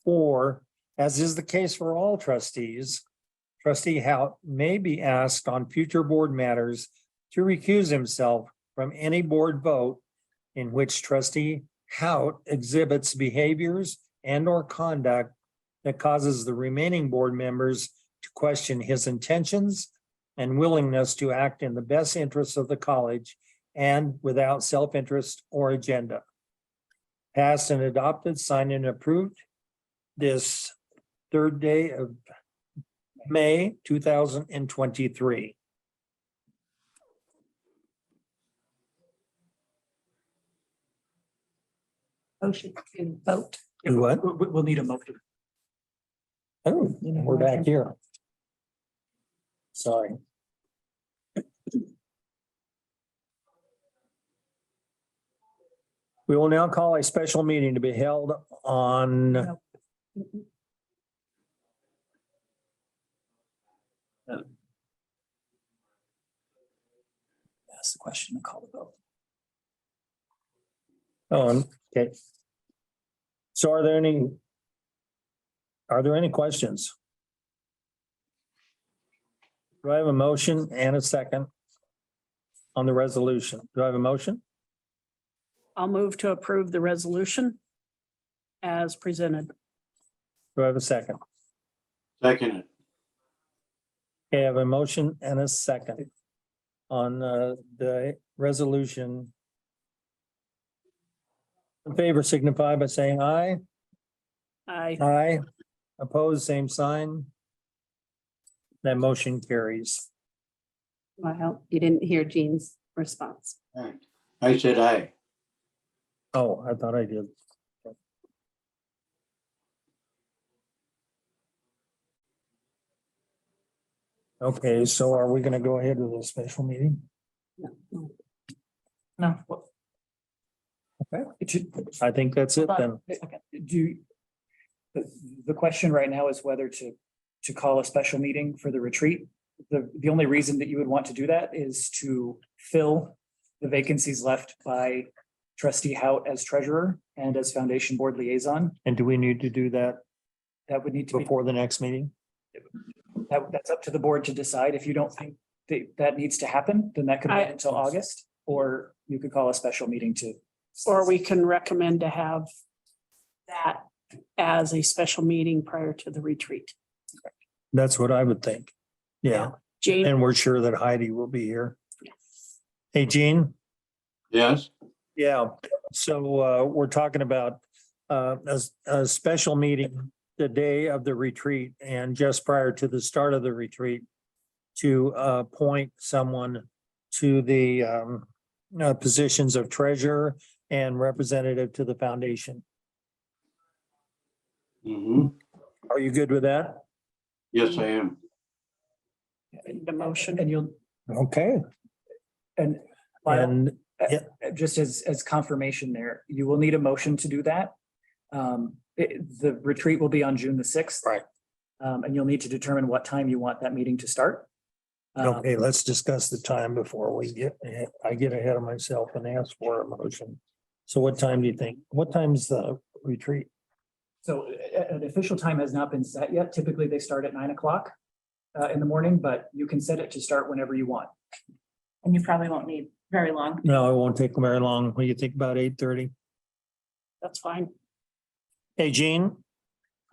4, as is the case for all trustees, trustee Howe may be asked on future board matters to recuse himself from any board vote in which trustee Howe exhibits behaviors and or conduct that causes the remaining board members to question his intentions and willingness to act in the best interests of the college and without self-interest or agenda. Passed and adopted, signed and approved this 3rd day of May 2023. Motion to vote. Do what? We'll need a motion. Oh, we're back here. Sorry. We will now call a special meeting to be held on ask the question and call the vote. Oh, okay. So are there any questions? Do I have a motion and a second on the resolution? Do I have a motion? I'll move to approve the resolution as presented. Do I have a second? Second it. Okay, I have a motion and a second on the resolution. In favor signify by saying aye. Aye. Opposed, same sign. That motion carries. Well, you didn't hear Jean's response. I said aye. Oh, I thought I did. Okay, so are we gonna go ahead with a special meeting? No. Okay, I think that's it then. The question right now is whether to call a special meeting for the retreat. The only reason that you would want to do that is to fill the vacancies left by trustee Hout as treasurer and as foundation board liaison. And do we need to do that That would need to be, before the next meeting? that's up to the board to decide. If you don't think that needs to happen, then that could wait until August, or you could call a special meeting to. Or we can recommend to have that as a special meeting prior to the retreat. That's what I would think. Yeah, Jane, and we're sure that Heidi will be here. Hey, Jean? Yes, Yeah, so we're talking about a special meeting the day of the retreat and just prior to the start of the retreat to appoint someone to the positions of treasurer and representative to the foundation. Are you good with that? yes, I am. the motion. And you'll, Okay. and just as confirmation there, you will need a motion to do that. The retreat will be on June the 6th. Right. And you'll need to determine what time you want that meeting to start. Okay, let's discuss the time before I get ahead of myself and ask for a motion. So what time do you think? What time's the retreat? So an official time has not been set yet. Typically, they start at 9 o'clock in the morning, but you can set it to start whenever you want. And you probably won't need very long. No, it won't take very long. What do you think, about 8:30? That's fine. Hey, Jean?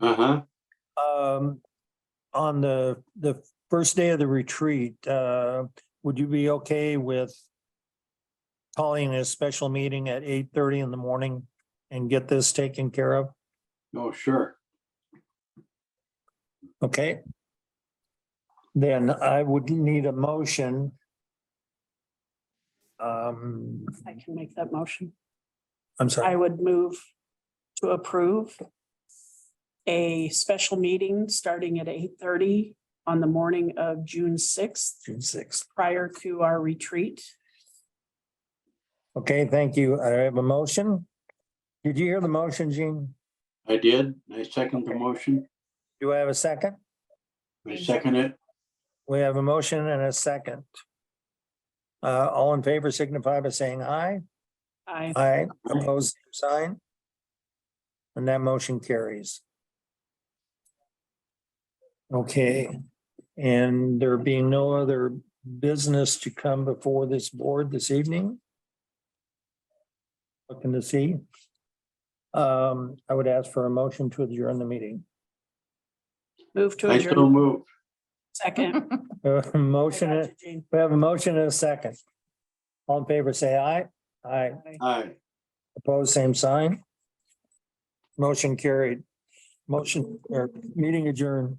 Uh-huh. On the first day of the retreat, would you be okay with calling a special meeting at 8:30 in the morning and get this taken care of? Oh, sure. Okay. Then I would need a motion. I can make that motion. I'm sorry. I would move to approve a special meeting starting at 8:30 on the morning of June 6th, June 6th. prior to our retreat. Okay, thank you. I have a motion. Did you hear the motion, Jean? I did. I second the motion. Do I have a second? I second it. We have a motion and a second. All in favor signify by saying aye. I Aye, opposed, same sign. And that motion carries. Okay, and there being no other business to come before this board this evening. Looking to see. I would ask for a motion to adjourn the meeting. move to I adjourn. still move. Second. Motion, I got you, Jane. we have a motion and a second. All in favor, say aye. Aye. Aye. Opposed, same sign. Motion carried. Motion or meeting adjourned.